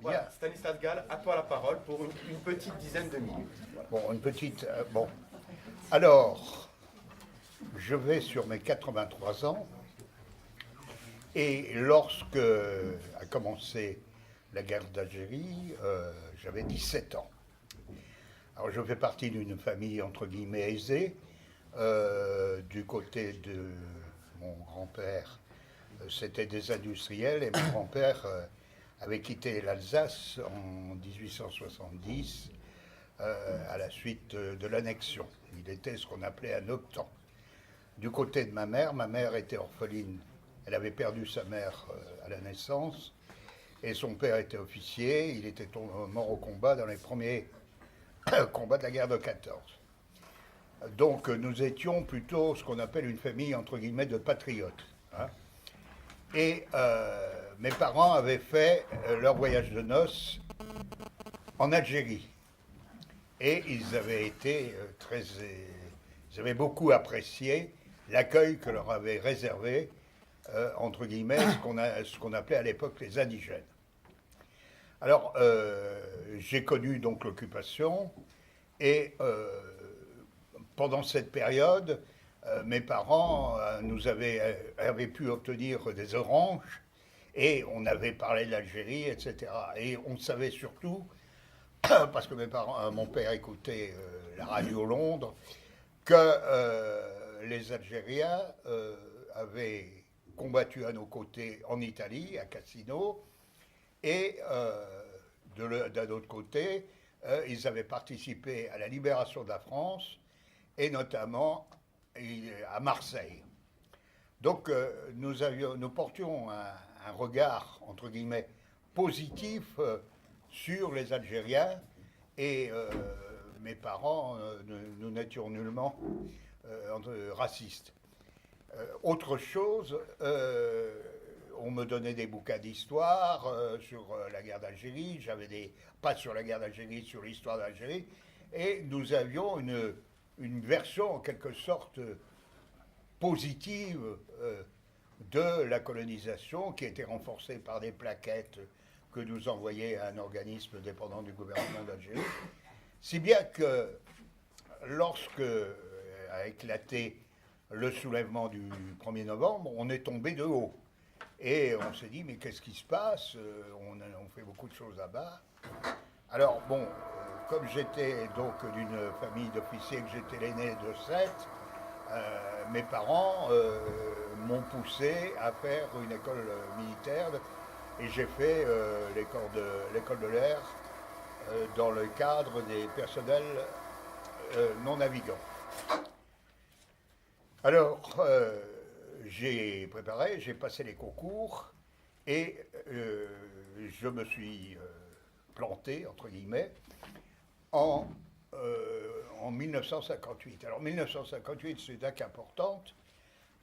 Voilà, Stanislas Gall, à toi la parole pour une petite dizaine de minutes. Voilà. Bon, une petite... bon. Alors, je vais sur mes 83 ans, et lorsque a commencé la guerre d'Algérie, j'avais 17 ans. Alors, je fais partie d'une famille, entre guillemets, aisée. Du côté de mon grand-père, c'était des industriels, et mon grand-père avait quitté l'Alsace en 1870 à la suite de l'annexion. Il était ce qu'on appelait un optant. Du côté de ma mère était orpheline. Elle avait perdu sa mère à la naissance, et son père était officier. Il était mort au combat dans les premiers combats de la guerre de 14. Donc nous étions plutôt ce qu'on appelle une famille entre guillemets de patriotes. Hein. Et mes parents avaient fait leur voyage de noces en Algérie. Et ils avaient été ils avaient beaucoup apprécié l'accueil que leur avait réservé, entre guillemets, ce qu'on appelait à l'époque les indigènes. Alors, j'ai connu donc l'occupation, et pendant cette période, mes parents avaient pu obtenir des oranges, et on avait parlé de l'Algérie, etc. Et on savait surtout, parce que mon père écoutait la radio Londres, que les Algériens avaient combattu à nos côtés en Italie, à Cassino, et d'un autre côté, ils avaient participé à la libération de la France, et notamment à Marseille. Donc nous portions un regard, entre guillemets, positif sur les Algériens, et mes parents, nous n'étions nullement racistes. Autre chose, on me donnait des bouquins d'histoire sur la guerre d'Algérie, pas sur la guerre d'Algérie, sur l'histoire d'Algérie, et nous avions une version en quelque sorte positive de la colonisation, qui était renforcée par des plaquettes que nous envoyait un organisme dépendant du gouvernement d'Algérie. Si bien que lorsque a éclaté le soulèvement du 1er novembre, on est tombé de haut. Et on s'est dit, mais qu'est-ce qui se passe? On fait beaucoup de choses là-bas. Alors, bon, comme j'étais donc d'une famille d'officiers, que j'étais l'aîné de 7, mes parents m'ont poussé à faire une école militaire, et j'ai fait l'école de l'air dans le cadre des personnels non navigants. Alors, j'ai passé les concours, et je me suis planté, entre guillemets, en 1958. Alors 1958, c'est une date importante,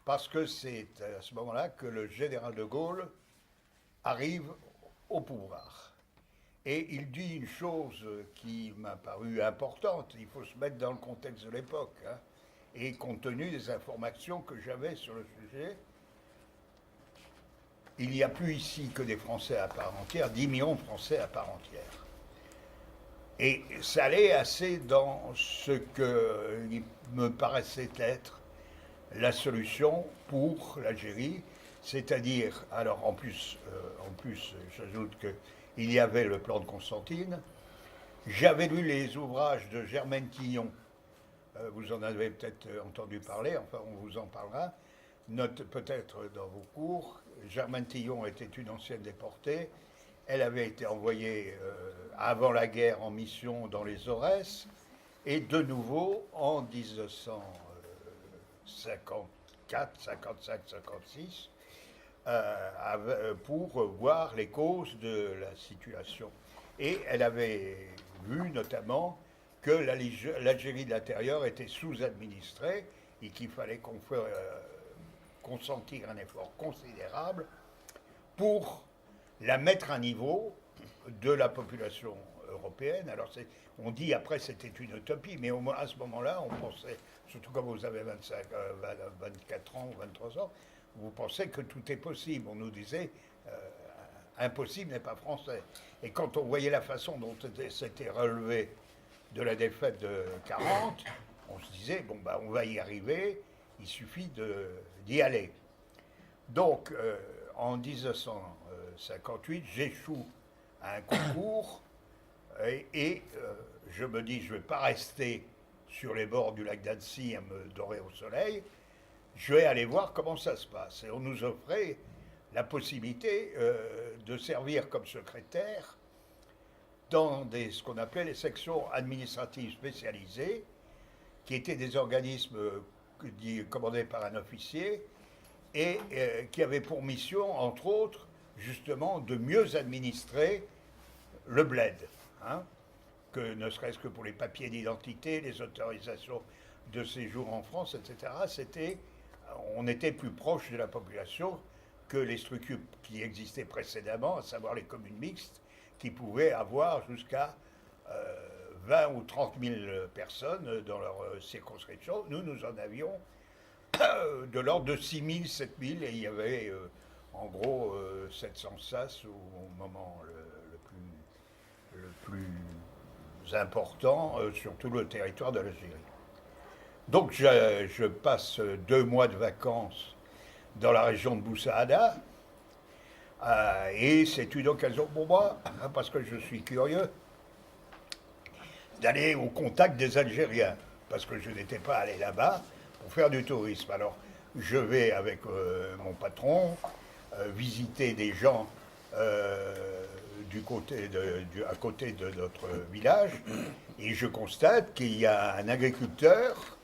parce que c'est à ce moment-là que le général de Gaulle arrive au pouvoir. Et il dit une chose qui m'a paru importante, il faut se mettre dans le contexte de l'époque, hein, et compte tenu des informations que j'avais sur le sujet, il n'y a plus ici que des Français à part entière, 10 millions de Français à part entière. Et ça allait assez dans ce qui me paraissait être la solution pour l'Algérie, c'est-à-dire, alors en plus j'ajoute qu'il y avait le plan de Constantine. J'avais lu les ouvrages de Germaine Tillon, vous en avez peut-être entendu parler, enfin on vous en parlera, peut-être dans vos cours. Germaine Tillon était une ancienne déportée. Elle avait été envoyée avant la guerre en mission dans les Aurès, et de nouveau en 1954, 55, 56, pour voir les causes de la situation. Et elle avait vu notamment que l'Algérie de l'intérieur était sous-administrée, et qu'il fallait consentir un effort considérable pour la mettre à niveau de la population européenne. Alors on dit après c'était une utopie, mais à ce moment-là, on pensait, surtout quand vous avez 24 ans ou 23 ans, vous pensez que tout est possible. On nous disait, impossible n'est pas français. Et quand on voyait la façon dont c'était relevé de la défaite de 40, on se disait, bon, bah, on va y arriver, il suffit d'y aller. Donc, en 1958, j'échoue à un concours et je me dis, je ne vais pas rester sur les bords du lac d'Annecy à me dorer au soleil, je vais aller voir comment ça se passe. Et on nous offrait la possibilité de servir comme secrétaire dans ce qu'on appelait les sections administratives spécialisées, qui étaient des organismes commandés par un officier et qui avaient pour mission, entre autres, justement, de mieux administrer le bled, hein, que ne serait-ce que pour les papiers d'identité, les autorisations de séjour en France, etc. On était plus proche de la population que les structures qui existaient précédemment, à savoir les communes mixtes, qui pouvaient avoir jusqu'à 20 ou 30 000 personnes dans leur circonscription. Nous en avions de l'ordre de 6 000, 7 000, et il y avait en gros 700 SAS au moment le plus important sur tout le territoire de l'Algérie. Donc je passe 2 mois de vacances dans la région de Boussaada, et c'est une occasion pour moi, parce que je suis curieux, d'aller au contact des Algériens, parce que je n'étais pas allé là-bas pour faire du tourisme. Alors je vais avec mon patron visiter des gens à côté de notre village, et je constate qu'il y a un agriculteur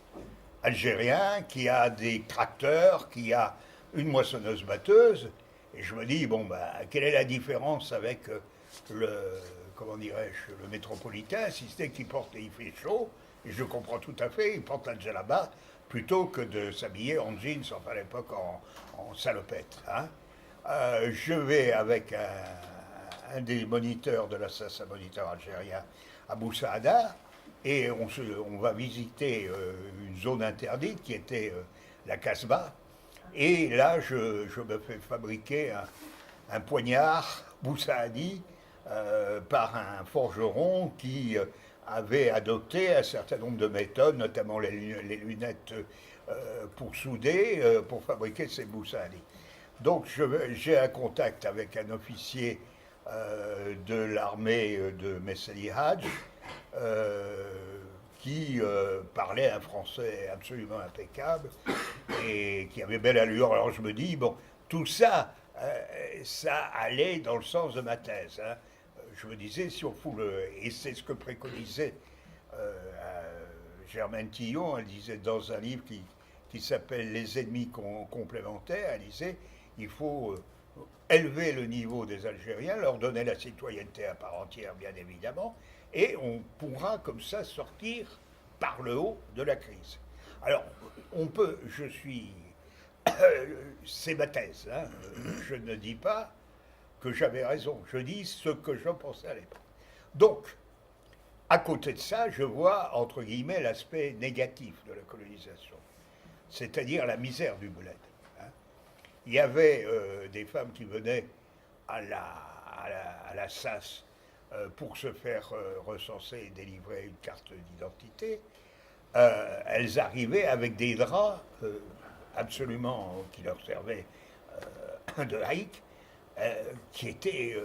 algérien qui a des tracteurs, qui a une moissonneuse-batteuse, et je me dis, bon, bah, quelle est la différence avec comment dirais-je, le métropolitain, si c'est qu'il porte, il fait chaud, et je comprends tout à fait, il porte la djellaba plutôt que de s'habiller en jeans, enfin à l'époque en salopette. Hein. Je vais avec un des moniteurs de la SAS, un moniteur algérien, à Boussaada, et on va visiter une zone interdite qui était la Casbah. Et là, je me fais fabriquer un poignard Boussaadi par un forgeron qui avait adopté un certain nombre de méthodes, notamment les lunettes pour souder, pour fabriquer ces Boussaadi. Donc j'ai un contact avec un officier de l'armée de Messali Hadj, qui parlait un français absolument impeccable et qui avait belle allure. Alors je me dis, bon, tout ça, ça allait dans le sens de ma thèse. Hein. Je me disais, si on fout et c'est ce que préconisait Germaine Tillon, elle disait dans un livre qui s'appelle Les ennemis complémentaires, elle disait, il faut élever le niveau des Algériens, leur donner la citoyenneté à part entière, bien évidemment, et on pourra comme ça sortir par le haut de la crise. Alors, c'est ma thèse, hein, je ne dis pas que j'avais raison, je dis ce que je pensais à l'époque. Donc, à côté de ça, je vois, entre guillemets, l'aspect négatif de la colonisation, c'est-à-dire la misère du bled. Hein. Il y avait des femmes qui venaient à la SAS pour se faire recenser et délivrer une carte d'identité. Elles arrivaient avec des draps absolument qui leur servaient de laïcs, qui étaient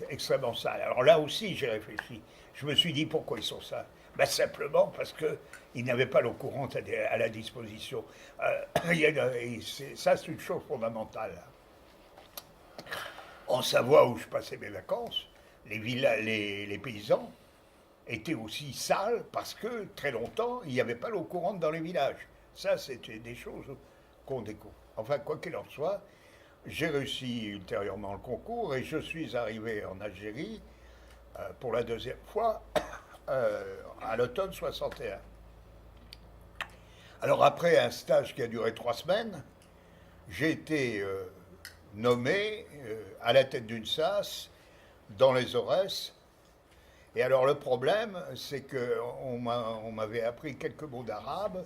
extrêmement sales. Alors là aussi, j'ai réfléchi. Je me suis dit, pourquoi ils sont sales? Ben, simplement parce qu'ils n'avaient pas l'eau courante à la disposition. Ça, c'est une chose fondamentale. En Savoie, où je passais mes vacances, les paysans étaient aussi sales parce que, très longtemps, il n'y avait pas l'eau courante dans les villages. Ça, c'était des choses qu'on découvre. Enfin, quoi qu'il en soit, j'ai réussi ultérieurement le concours et je suis arrivé en Algérie pour la deuxième fois à l'automne 61. Alors après un stage qui a duré 3 semaines, j'ai été nommé à la tête d'une SAS dans les Aurès. Et alors le problème, c'est qu'on m'avait appris quelques mots d'arabe,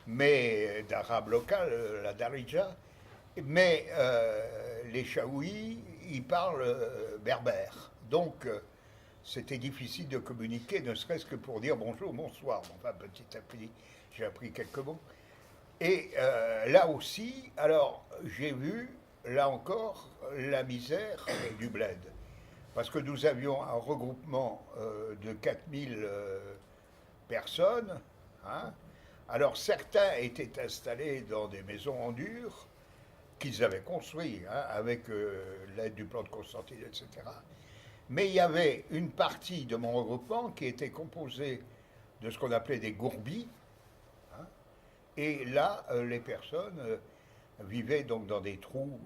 mais d'arabe local, la darija, mais les Chaouis, ils parlent berbère. Donc, c'était difficile de communiquer, ne serait-ce que pour dire bonjour, bonsoir. Enfin, petit à petit, j'ai appris quelques mots. Et là aussi, alors, j'ai vu, là encore, la misère du bled. Parce que nous avions un regroupement de 4000 personnes. Hein. Alors, certains étaient installés dans des maisons en dur qu'ils avaient construites, hein, avec l'aide du plan de Constantine, etc. Mais il y avait une partie de mon regroupement qui était composée de ce qu'on appelait des gourbis. Hein, et là, les personnes vivaient donc dans des trous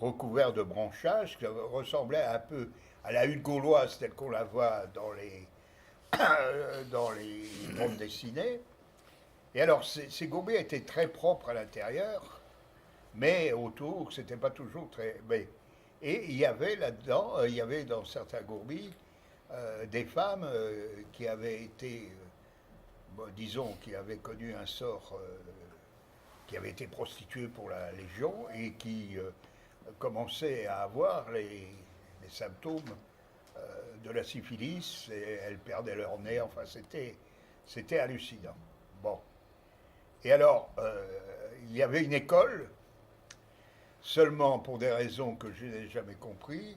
recouverts de branchages qui ressemblaient un peu à la hutte gauloise telle qu'on la voit dans les bandes dessinées. Et alors, ces gourbis étaient très propres à l'intérieur, mais autour, c'était pas toujours très... Et il y avait là-dedans, il y avait dans certains gourbis des femmes qui avaient été, disons, qui avaient connu un sort, qui avaient été prostituées pour la Légion et qui commençaient à avoir les symptômes de la syphilis et elles perdaient leur nez, enfin c'était hallucinant. Bon. Et alors, il y avait une école. Seulement, pour des raisons que je n'ai jamais compris,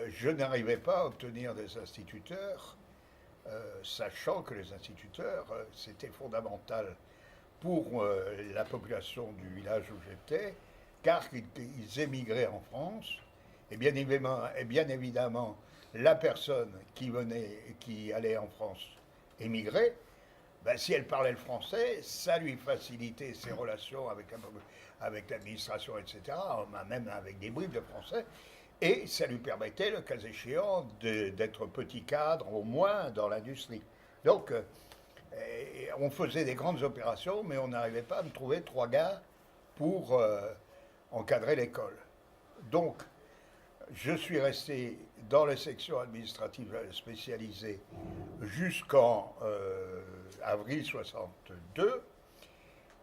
je n'arrivais pas à obtenir des instituteurs, sachant que les instituteurs, c'était fondamental pour la population du village où j'étais, car ils émigraient en France, et bien évidemment, la personne qui venait, qui allait en France émigrer, ben, si elle parlait le français, ça lui facilitait ses relations avec l'administration, etc., même avec des bribes de français, et ça lui permettait, le cas échéant, d'être petit cadre, au moins dans l'industrie. Donc, on faisait des grandes opérations, mais on n'arrivait pas à me trouver 3 gars pour encadrer l'école. Donc, je suis resté dans les sections administratives spécialisées jusqu'en avril 62.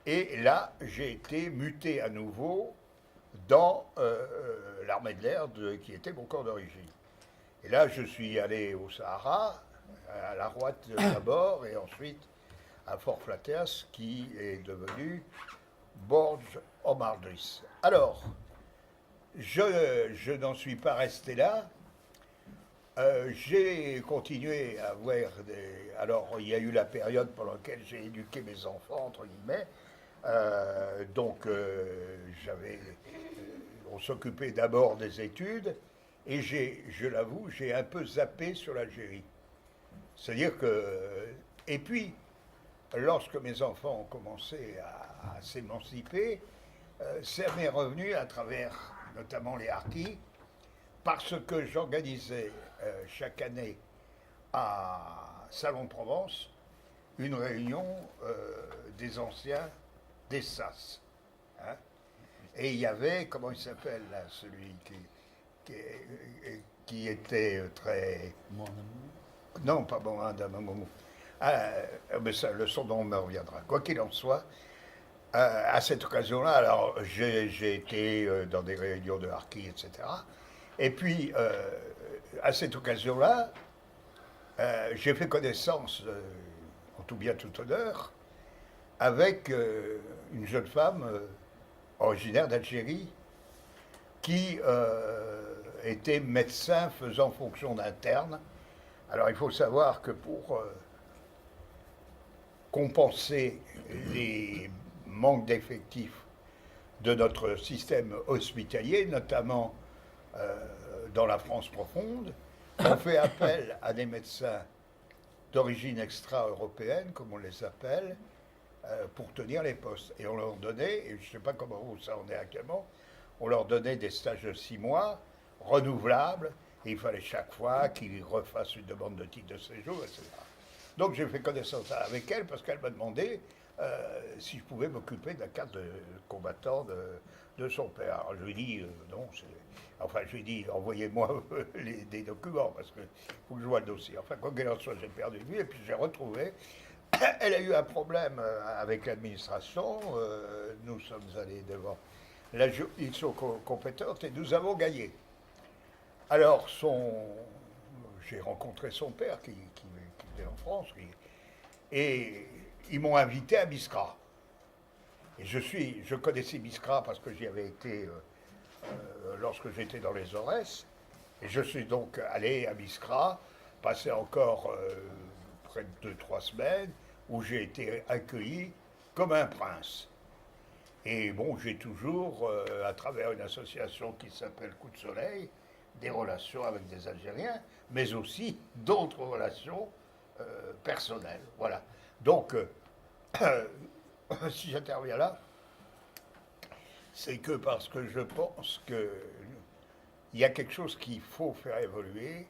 Et là, j'ai été muté à nouveau dans l'armée de l'air qui était mon corps d'origine. Et là, je suis allé au Sahara, à la Rouate d'abord, et ensuite à Fort Flatteas, qui est devenu Borj Omardis. Alors, je n'en suis pas resté là. J'ai continué à voir des... Alors, il y a eu la période pendant laquelle j'ai éduqué mes enfants, entre guillemets. On s'occupait d'abord des études, et je l'avoue, j'ai un peu zappé sur l'Algérie. C'est-à-dire que... Et puis, lorsque mes enfants ont commencé à s'émanciper, ça m'est revenu à travers notamment les harkis, parce que j'organisais chaque année à Salon de Provence une réunion des anciens des SAS. Hein. Et il y avait, comment il s'appelle là, celui qui était très... Non, pas Mohamed Amamou. Mais ça, le son dont me reviendra. Quoi qu'il en soit, à cette occasion-là, alors j'ai été dans des réunions de harkis, etc. Et puis, à cette occasion-là, j'ai fait connaissance, en tout bien tout honneur, avec une jeune femme originaire d'Algérie qui était médecin faisant fonction d'interne. Alors il faut savoir que pour compenser les manques d'effectifs de notre système hospitalier, notamment dans la France profonde, on fait appel à des médecins d'origine extra-européenne, comme on les appelle, pour tenir les postes. Et on leur donnait, et je ne sais pas comment ça en est actuellement, on leur donnait des stages de 6 mois, renouvelables, et il fallait chaque fois qu'ils refassent une demande de titre de séjour, etc. Donc j'ai fait connaissance avec elle parce qu'elle m'a demandé si je pouvais m'occuper de la carte de combattant de son père. Alors je lui ai dit non, enfin je lui ai dit envoyez-moi des documents parce qu'il faut que je vois le dossier. Enfin quoi qu'il en soit, j'ai perdu de vue et puis j'ai retrouvé. Elle a eu un problème avec l'administration, nous sommes allés devant la juridiction compétente et nous avons gagné. Alors, j'ai rencontré son père qui était en France, et ils m'ont invité à Biskra. Et je connaissais Biskra parce que j'y avais été lorsque j'étais dans les Aurès. Et je suis donc allé à Biskra, passé encore près de 2-3 semaines, où j'ai été accueilli comme un prince. Et bon, j'ai toujours, à travers une association qui s'appelle Coup de Soleil, des relations avec des Algériens, mais aussi d'autres relations personnelles. Voilà. Donc, si j'interviens là, c'est que parce que je pense qu'il y a quelque chose qu'il faut faire évoluer.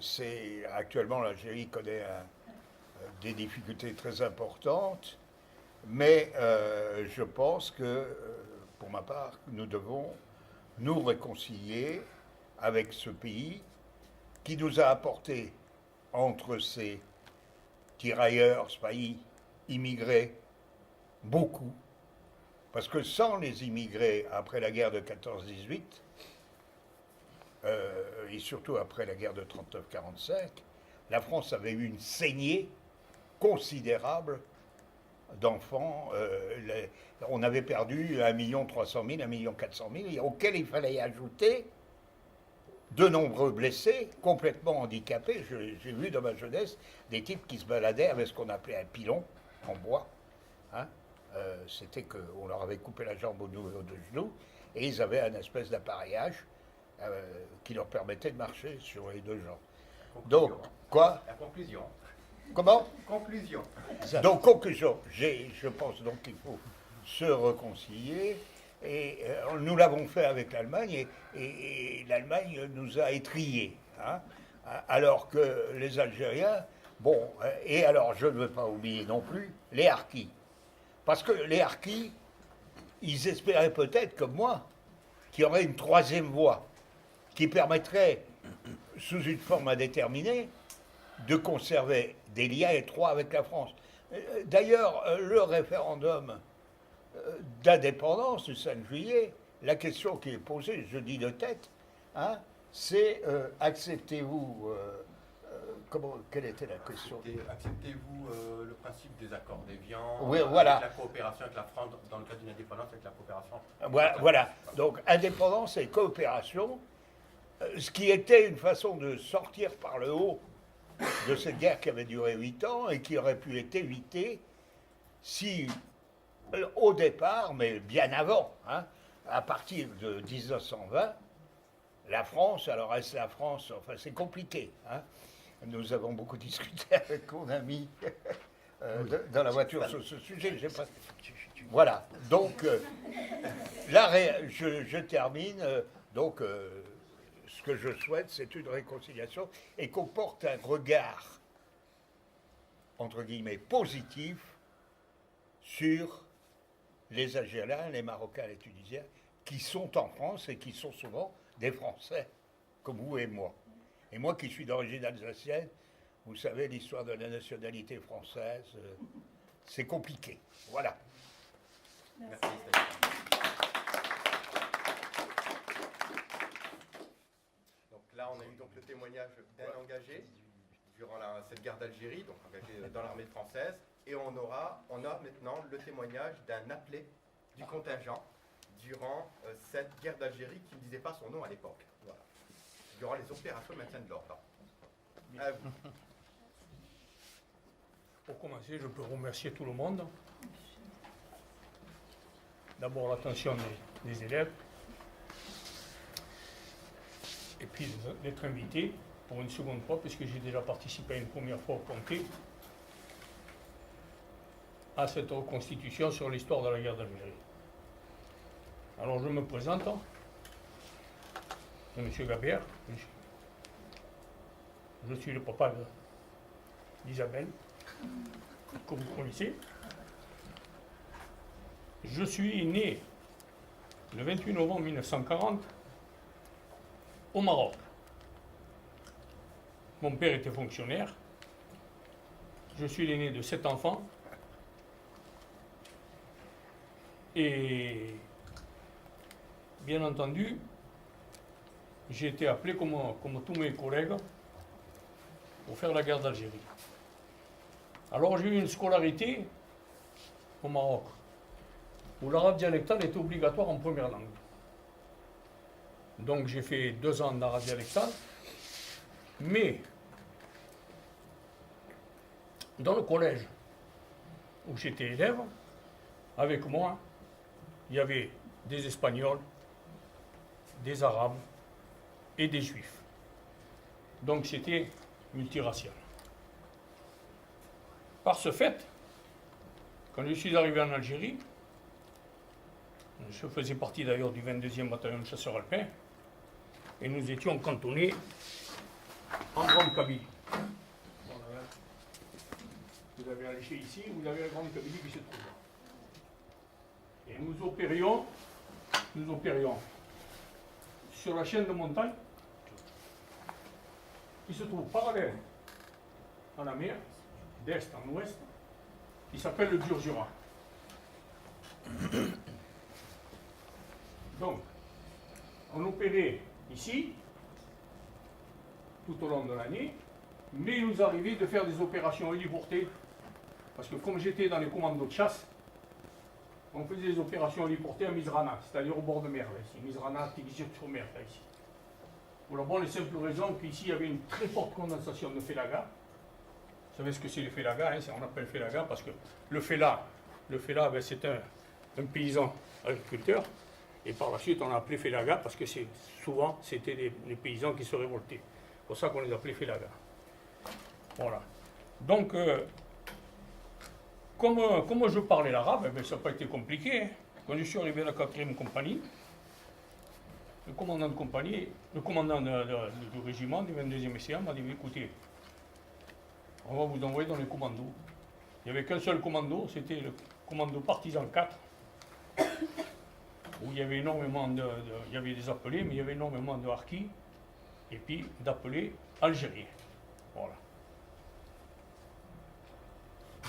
C'est actuellement l'Algérie connaît des difficultés très importantes, mais je pense que, pour ma part, nous devons nous réconcilier avec ce pays qui nous a apporté, entre ces tirailleurs, spahis, immigrés, beaucoup. Parce que sans les immigrés, après la guerre de 14-18, et surtout après la guerre de 39-45, la France avait eu une saignée considérable d'enfants. On avait perdu 1 300 000, 1 400 000, auquel il fallait ajouter de nombreux blessés, complètement handicapés. J'ai vu dans ma jeunesse des types qui se baladaient avec ce qu'on appelait un pilon en bois. Hein. C'était qu'on leur avait coupé la jambe au dos et au genou, et ils avaient un espèce d'appareillage qui leur permettait de marcher sur les deux jambes. Donc, quoi? La conclusion. Comment? Conclusion. Donc, conclusion. Je pense donc qu'il faut se réconcilier. Et nous l'avons fait avec l'Allemagne, et l'Allemagne nous a étrillés. Hein, alors que les Algériens, bon, et alors je ne veux pas oublier non plus les Harkis. Parce que les Harkis, ils espéraient peut-être, comme moi, qu'il y aurait une troisième voie qui permettrait, sous une forme indéterminée, de conserver des liens étroits avec la France. D'ailleurs, le référendum d'indépendance du 5 juillet, la question qui est posée, je dis de tête, hein, c'est acceptez-vous, quelle était la question? Acceptez-vous le principe des accords d'Évian, oui, voilà. avec la coopération avec la France, dans le cadre d'une indépendance avec la coopération? Voilà. Donc, indépendance et coopération, ce qui était une façon de sortir par le haut de cette guerre qui avait duré 8 ans et qui aurait pu être évitée si, au départ, mais bien avant, hein, à partir de 1920, la France, alors est-ce la France, enfin c'est compliqué, hein. Nous avons beaucoup discuté avec mon ami dans la voiture sur ce sujet. Voilà, donc là, je termine, donc ce que je souhaite, c'est une réconciliation et qu'on porte un regard, entre guillemets, positif sur les Algériens, les Marocains, les Tunisiens, qui sont en France et qui sont souvent des Français, comme vous et moi. Et moi qui suis d'origine alsacienne, vous savez, l'histoire de la nationalité française, c'est compliqué. Voilà. Merci. Donc là, on a eu donc le témoignage d'un engagé durant cette guerre d'Algérie, donc engagé dans l'armée française, et on a maintenant le témoignage d'un appelé du contingent durant cette guerre d'Algérie qui ne disait pas son nom à l'époque. Voilà. Durant les opérations de maintien de l'ordre. À vous. Pour commencer, je peux remercier tout le monde. D'abord l'attention des élèves, et puis d'être invité pour une seconde fois, puisque j'ai déjà participé à une première fois au comté, à cette reconstitution sur l'histoire de la guerre d'Algérie. Alors je me présente, M. Gabier, je suis le papa d'Isabelle, que vous connaissez. Je suis né le 28 novembre 1940 au Maroc. Mon père était fonctionnaire. Je suis l'aîné de 7 enfants. Et bien entendu, j'ai été appelé comme tous mes collègues pour faire la guerre d'Algérie. Alors j'ai eu une scolarité au Maroc, où l'arabe dialectal était obligatoire en première langue. Donc j'ai fait 2 ans d'arabe dialectal, mais dans le collège où j'étais élève, avec moi, il y avait des Espagnols, des Arabes et des Juifs. Donc c'était multiracial. Par ce fait, quand je suis arrivé en Algérie, je faisais partie d'ailleurs du 22e bataillon de chasseurs alpins, et nous étions cantonnés en Grande Kabylie. Voilà. Vous avez à l'échelle ici, vous avez la Grande Kabylie qui se trouve là. Et nous opérions sur la chaîne de montagne qui se trouve parallèle à la mer, d'est en ouest, qui s'appelle le Djurdjura. Donc, on opérait ici, tout au long de l'année, mais il nous arrivait de faire des opérations héliportées, parce que comme j'étais dans les commandos de chasse, on faisait des opérations héliportées à Mizrana, c'est-à-dire au bord de mer, là, ici. Mizrana, Tigizir-sur-Mer, là, ici. Pour la bonne et simple raison qu'ici, il y avait une très forte condensation de félaga. Vous savez ce que c'est le félaga, hein, on appelle félaga parce que le féla, ben, c'est un paysan agriculteur, et par la suite, on a appelé félaga parce que souvent, c'était les paysans qui se révoltaient. C'est pour ça qu'on les appelait félaga. Voilà. Donc, comme je parlais l'arabe, eh ça n'a pas été compliqué. Hein. Quand je suis arrivé à la 4e compagnie, le commandant de compagnie, le commandant du régiment du 22e SCA m'a dit, écoutez, on va vous envoyer dans les commandos. Il n'y avait qu'un seul commando, c'était le commando partisan 4, où il y avait énormément il y avait des appelés, mais il y avait énormément de harkis, et puis d'appelés algériens. Voilà.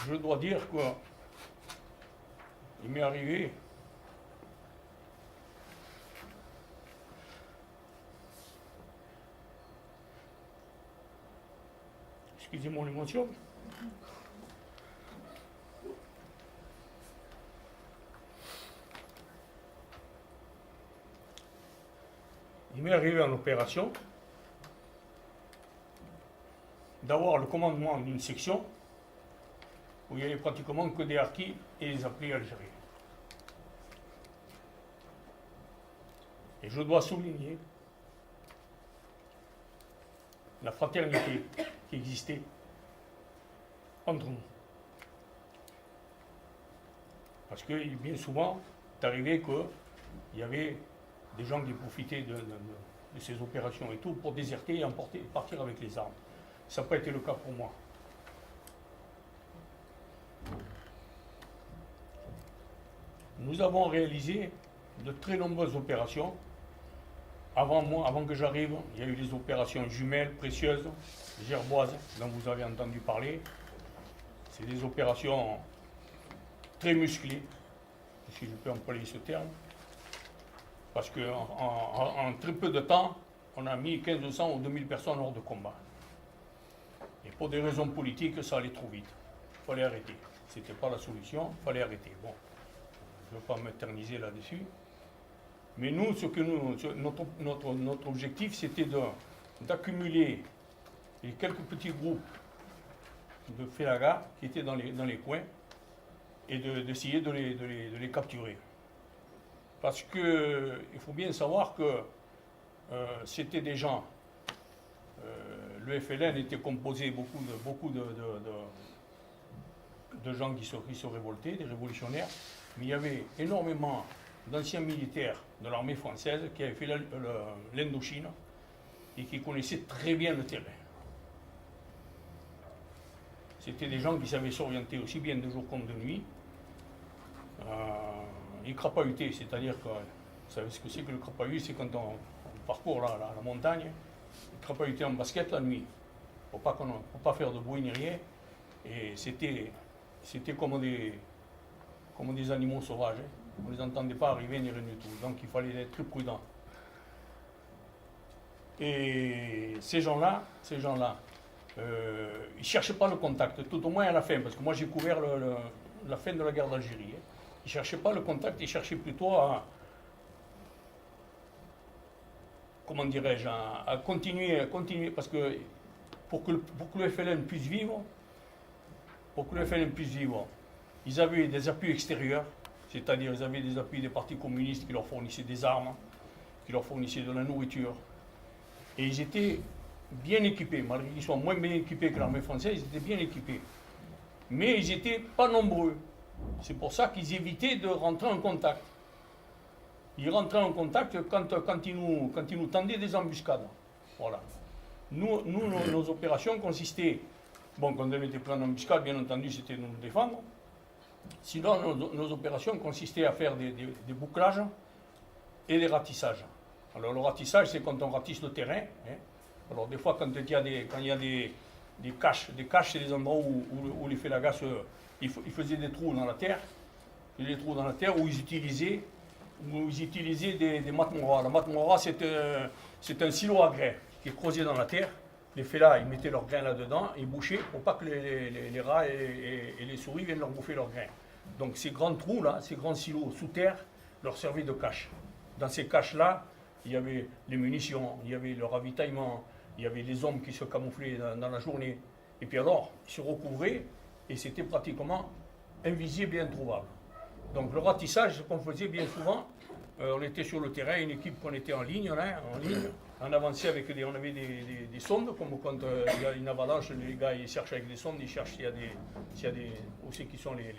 Je dois dire qu'il m'est arrivé excusez-moi l'émotion. Il m'est arrivé en opération d'avoir le commandement d'une section où il n'y avait pratiquement que des harkis et des appelés algériens. Et je dois souligner la fraternité qui existait entre nous. Parce que bien souvent, c'est arrivé qu'il y avait des gens qui profitaient de ces opérations et tout pour déserter et partir avec les armes. Ça n'a pas été le cas pour moi. Nous avons réalisé de très nombreuses opérations. Avant que j'arrive, il y a eu les opérations jumelles, précieuses, gerboises, dont vous avez entendu parler. C'est des opérations très musclées, si je peux employer ce terme, parce qu'en très peu de temps, on a mis 1500 ou 2000 personnes hors de combat. Et pour des raisons politiques, ça allait trop vite. Il fallait arrêter. Ce n'était pas la solution, il fallait arrêter. Bon, je ne veux pas m'éterniser là-dessus. Mais nous, notre objectif, c'était d'accumuler les quelques petits groupes de félaga qui étaient dans les coins et d'essayer de les capturer. Parce qu'il faut bien savoir que c'était des gens, le FLN était composé beaucoup de gens qui se révoltaient, des révolutionnaires, mais il y avait énormément d'anciens militaires de l'armée française qui avaient fait l'Indochine et qui connaissaient très bien le terrain. C'était des gens qui savaient s'orienter aussi bien de jour comme de nuit. Ils crapahutaient, c'est-à-dire que, vous savez ce que c'est que le crapahut, c'est quand on parcourt la montagne, ils crapahutaient en basket la nuit, pour pas faire de bruit ni rien, et c'était comme des animaux sauvages. On ne les entendait pas arriver ni rien du tout, donc il fallait être très prudent. Et ces gens-là, ils ne cherchaient pas le contact, tout au moins à la fin, parce que moi j'ai couvert la fin de la guerre d'Algérie. Hein. Ils ne cherchaient pas le contact, ils cherchaient plutôt à, comment dirais-je, à continuer, parce que pour que le FLN puisse vivre, ils avaient des appuis extérieurs, c'est-à-dire ils avaient des appuis des partis communistes qui leur fournissaient des armes, qui leur fournissaient de la nourriture. Et ils étaient bien équipés, malgré qu'ils soient moins bien équipés que l'armée française, ils étaient bien équipés. Mais ils n'étaient pas nombreux. C'est pour ça qu'ils évitaient de rentrer en contact. Ils rentraient en contact quand ils nous tendaient des embuscades. Voilà. Nos opérations consistaient, bon, quand on était pris en embuscade, bien entendu, c'était de nous défendre. Sinon, nos opérations consistaient à faire des bouclages et des ratissages. Alors, le ratissage, c'est quand on ratisse le terrain. Hein. Alors, des fois, quand il y a des caches, c'est des endroits où les Félagas, ils faisaient des trous dans la terre. Des trous dans la terre où ils utilisaient des matmora. La matmora, c'est un silo à grains qui est creusé dans la terre. Les Félas, ils mettaient leurs grains là-dedans, ils bouchaient pour pas que les rats et les souris viennent leur bouffer leurs grains. Donc ces grands trous-là, ces grands silos sous terre, leur servaient de cache. Dans ces caches-là, il y avait les munitions, il y avait le ravitaillement, il y avait les hommes qui se camouflaient dans la journée. Et puis alors, ils se recouvraient et c'était pratiquement invisible et introuvable. Donc le ratissage, ce qu'on faisait bien souvent, on était sur le terrain, une équipe qu'on était en ligne, on avançait avec on avait des sondes, comme quand il y a une avalanche, les gars ils cherchent avec des sondes, ils cherchent s'il y a des où c'est qui sont les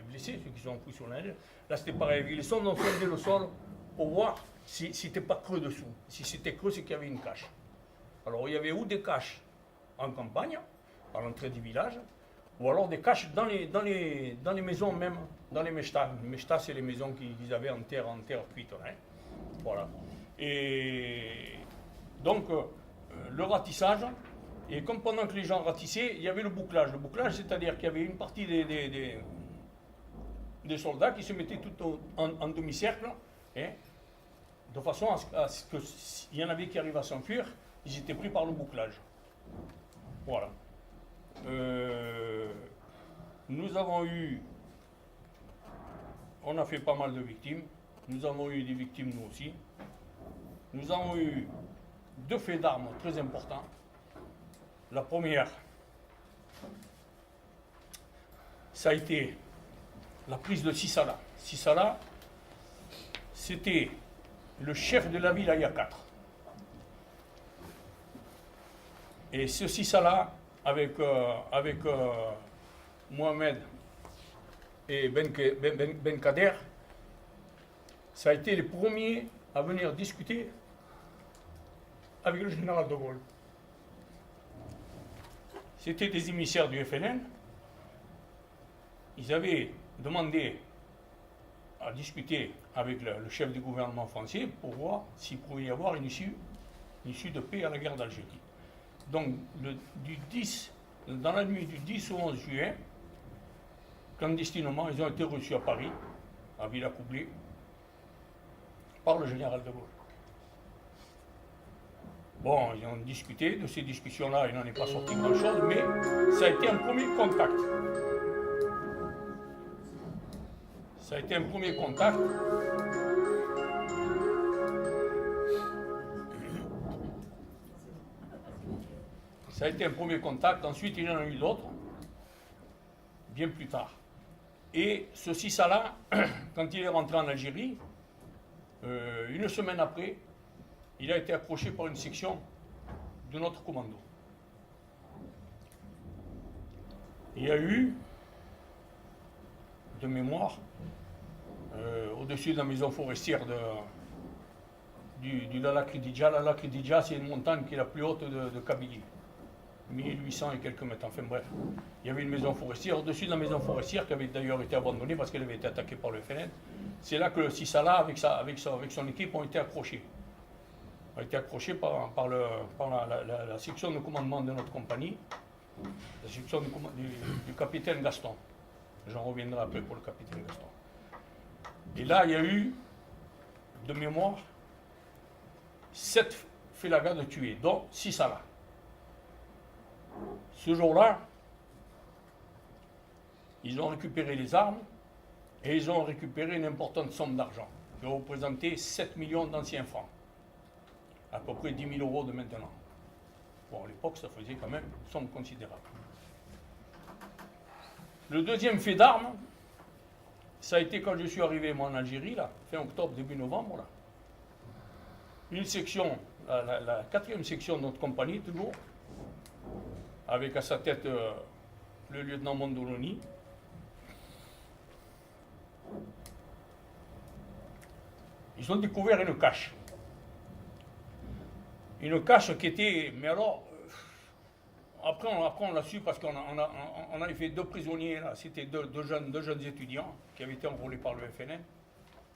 blessés, ceux qui sont pris sur l'aile. Là c'était pareil, avec les sondes on sondait le sol pour voir si c'était pas creux dessous. Si c'était creux, c'est qu'il y avait une cache. Alors il y avait ou des caches en campagne, à l'entrée du village, ou alors des caches dans les maisons même, dans les mechtas. Les mechtas, c'est les maisons qu'ils avaient en terre cuite. Hein. Voilà. Et donc, le ratissage, et comme pendant que les gens ratissaient, il y avait le bouclage. Le bouclage, c'est-à-dire qu'il y avait une partie des soldats qui se mettaient tout en demi-cercle, hein, de façon à ce qu'il y en avait qui arrivaient à s'enfuir, ils étaient pris par le bouclage. Voilà. On a fait pas mal de victimes. Nous avons eu des victimes nous aussi. Nous avons eu 2 faits d'armes très importants. La première, ça a été la prise de Sissala. Sissala, c'était le chef de la wilaya 4. Et ce Sissala, avec Mohamed et Ben Kader, ça a été les premiers à venir discuter avec le général de Gaulle. C'était des émissaires du FLN. Ils avaient demandé à discuter avec le chef du gouvernement français pour voir s'il pouvait y avoir une issue de paix à la guerre d'Algérie. Donc, dans la nuit du 10 au 11 juin, clandestinement, ils ont été reçus à Paris, à Villacoublay, par le général de Gaulle. Bon, ils ont discuté, de ces discussions-là, il n'en est pas sorti grand-chose, mais ça a été un premier contact. Ça a été un premier contact. Ça a été un premier contact, ensuite il y en a eu d'autres, bien plus tard. Et ce Sissala, quand il est rentré en Algérie, une semaine après, il a été accroché par une section de notre commando. Il y a eu, de mémoire, au-dessus de la maison forestière du Lala Kridija. Lala Kridija, c'est une montagne qui est la plus haute de Kabylie. 1800 et quelques mètres, enfin bref. Il y avait une maison forestière, au-dessus de la maison forestière, qui avait d'ailleurs été abandonnée parce qu'elle avait été attaquée par le FLN. C'est là que le Sissala, avec son équipe, ont été accrochés. Ont été accrochés par la section de commandement de notre compagnie, la section du capitaine Gaston. J'en reviendrai après pour le capitaine Gaston. Et là, il y a eu, de mémoire, 7 Félaga tués, dont 6 Salah. Ce jour-là, ils ont récupéré les armes et ils ont récupéré une importante somme d'argent qui représentait 7 millions d'anciens francs, à peu près 10 000 euros de maintenant. Bon, à l'époque, ça faisait quand même une somme considérable. Le deuxième fait d'armes, ça a été quand je suis arrivé moi en Algérie, là, fin octobre, début novembre, là. Une section, la 4e section de notre compagnie, toujours, avec à sa tête le lieutenant Mondoloni. Ils ont découvert une cache. Une cache qui était, mais alors, après on l'a su parce qu'on avait fait 2 prisonniers, là, c'était deux jeunes étudiants qui avaient été enrôlés par le FNN,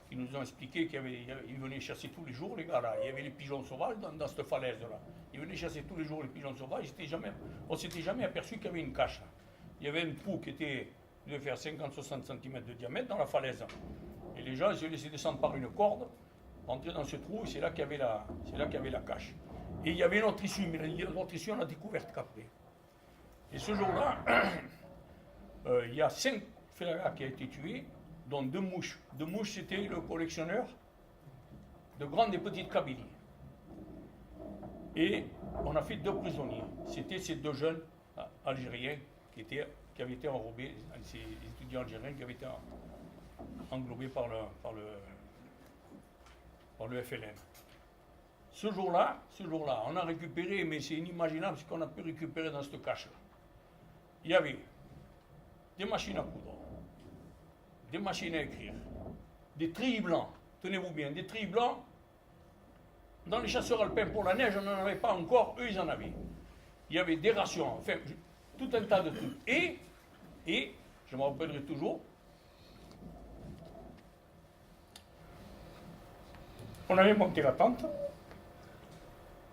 qui nous ont expliqué qu'ils venaient chasser tous les jours, les gars là. Il y avait les pigeons sauvages dans cette falaise-là. Ils venaient chasser tous les jours les pigeons sauvages. On ne s'était jamais aperçu qu'il y avait une cache. Il y avait une proue qui devait faire 50-60 cm de diamètre dans la falaise. Et les gens, ils se laissaient descendre par une corde, rentrer dans ce trou, et c'est là qu'il y avait la cache. Et il y avait une autre issue, mais l'autre issue, on l'a découverte qu'après. Et ce jour-là, il y a 5 Félagas qui ont été tués, dont 2 mouches. 2 mouches, c'était le collectionneur de grandes et petites Kabylie. Et on a fait 2 prisonniers. C'était ces 2 jeunes Algériens qui avaient été enrobés, ces étudiants algériens qui avaient été englobés par le FLN. Ce jour-là, on a récupéré, mais c'est inimaginable ce qu'on a pu récupérer dans cette cache-là. Il y avait des machines à coudre, des machines à écrire, des treillis blancs, tenez-vous bien, des treillis blancs. Dans les chasseurs alpins pour la neige, on n'en avait pas encore, eux ils en avaient. Il y avait des rations, enfin, tout un tas de trucs. Et je me rappellerai toujours, on avait monté la tente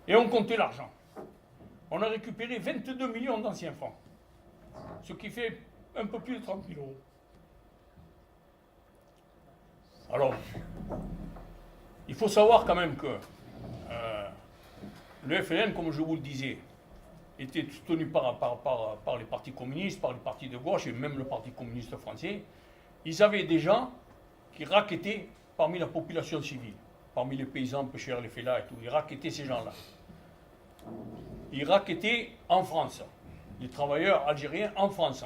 et on comptait l'argent. On a récupéré 22 millions d'anciens francs, ce qui fait un peu plus de 30 000 euros. Alors, il faut savoir quand même que le FLN, comme je vous le disais, était soutenu par les partis communistes, par les partis de gauche et même le Parti communiste français. Ils avaient des gens qui racketaient parmi la population civile, parmi les paysans, pêcheurs, les fellahs et tout. Ils racketaient ces gens-là. Ils racketaient en France, les travailleurs algériens en France.